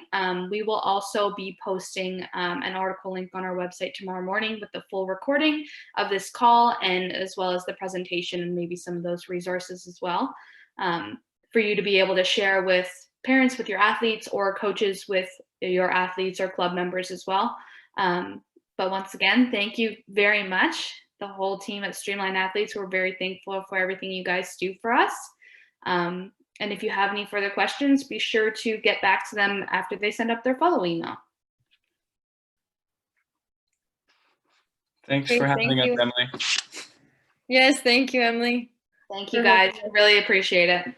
We will also be posting an article link on our website tomorrow morning with the full recording of this call, and as well as the presentation and maybe some of those resources as well, for you to be able to share with parents, with your athletes, or coaches with your athletes or club members as well. But once again, thank you very much. The whole team at Streamline Athletes, we're very thankful for everything you guys do for us. And if you have any further questions, be sure to get back to them after they send up their follow email. Thanks for having us, Emily. Yes, thank you, Emily. Thank you guys. Really appreciate it.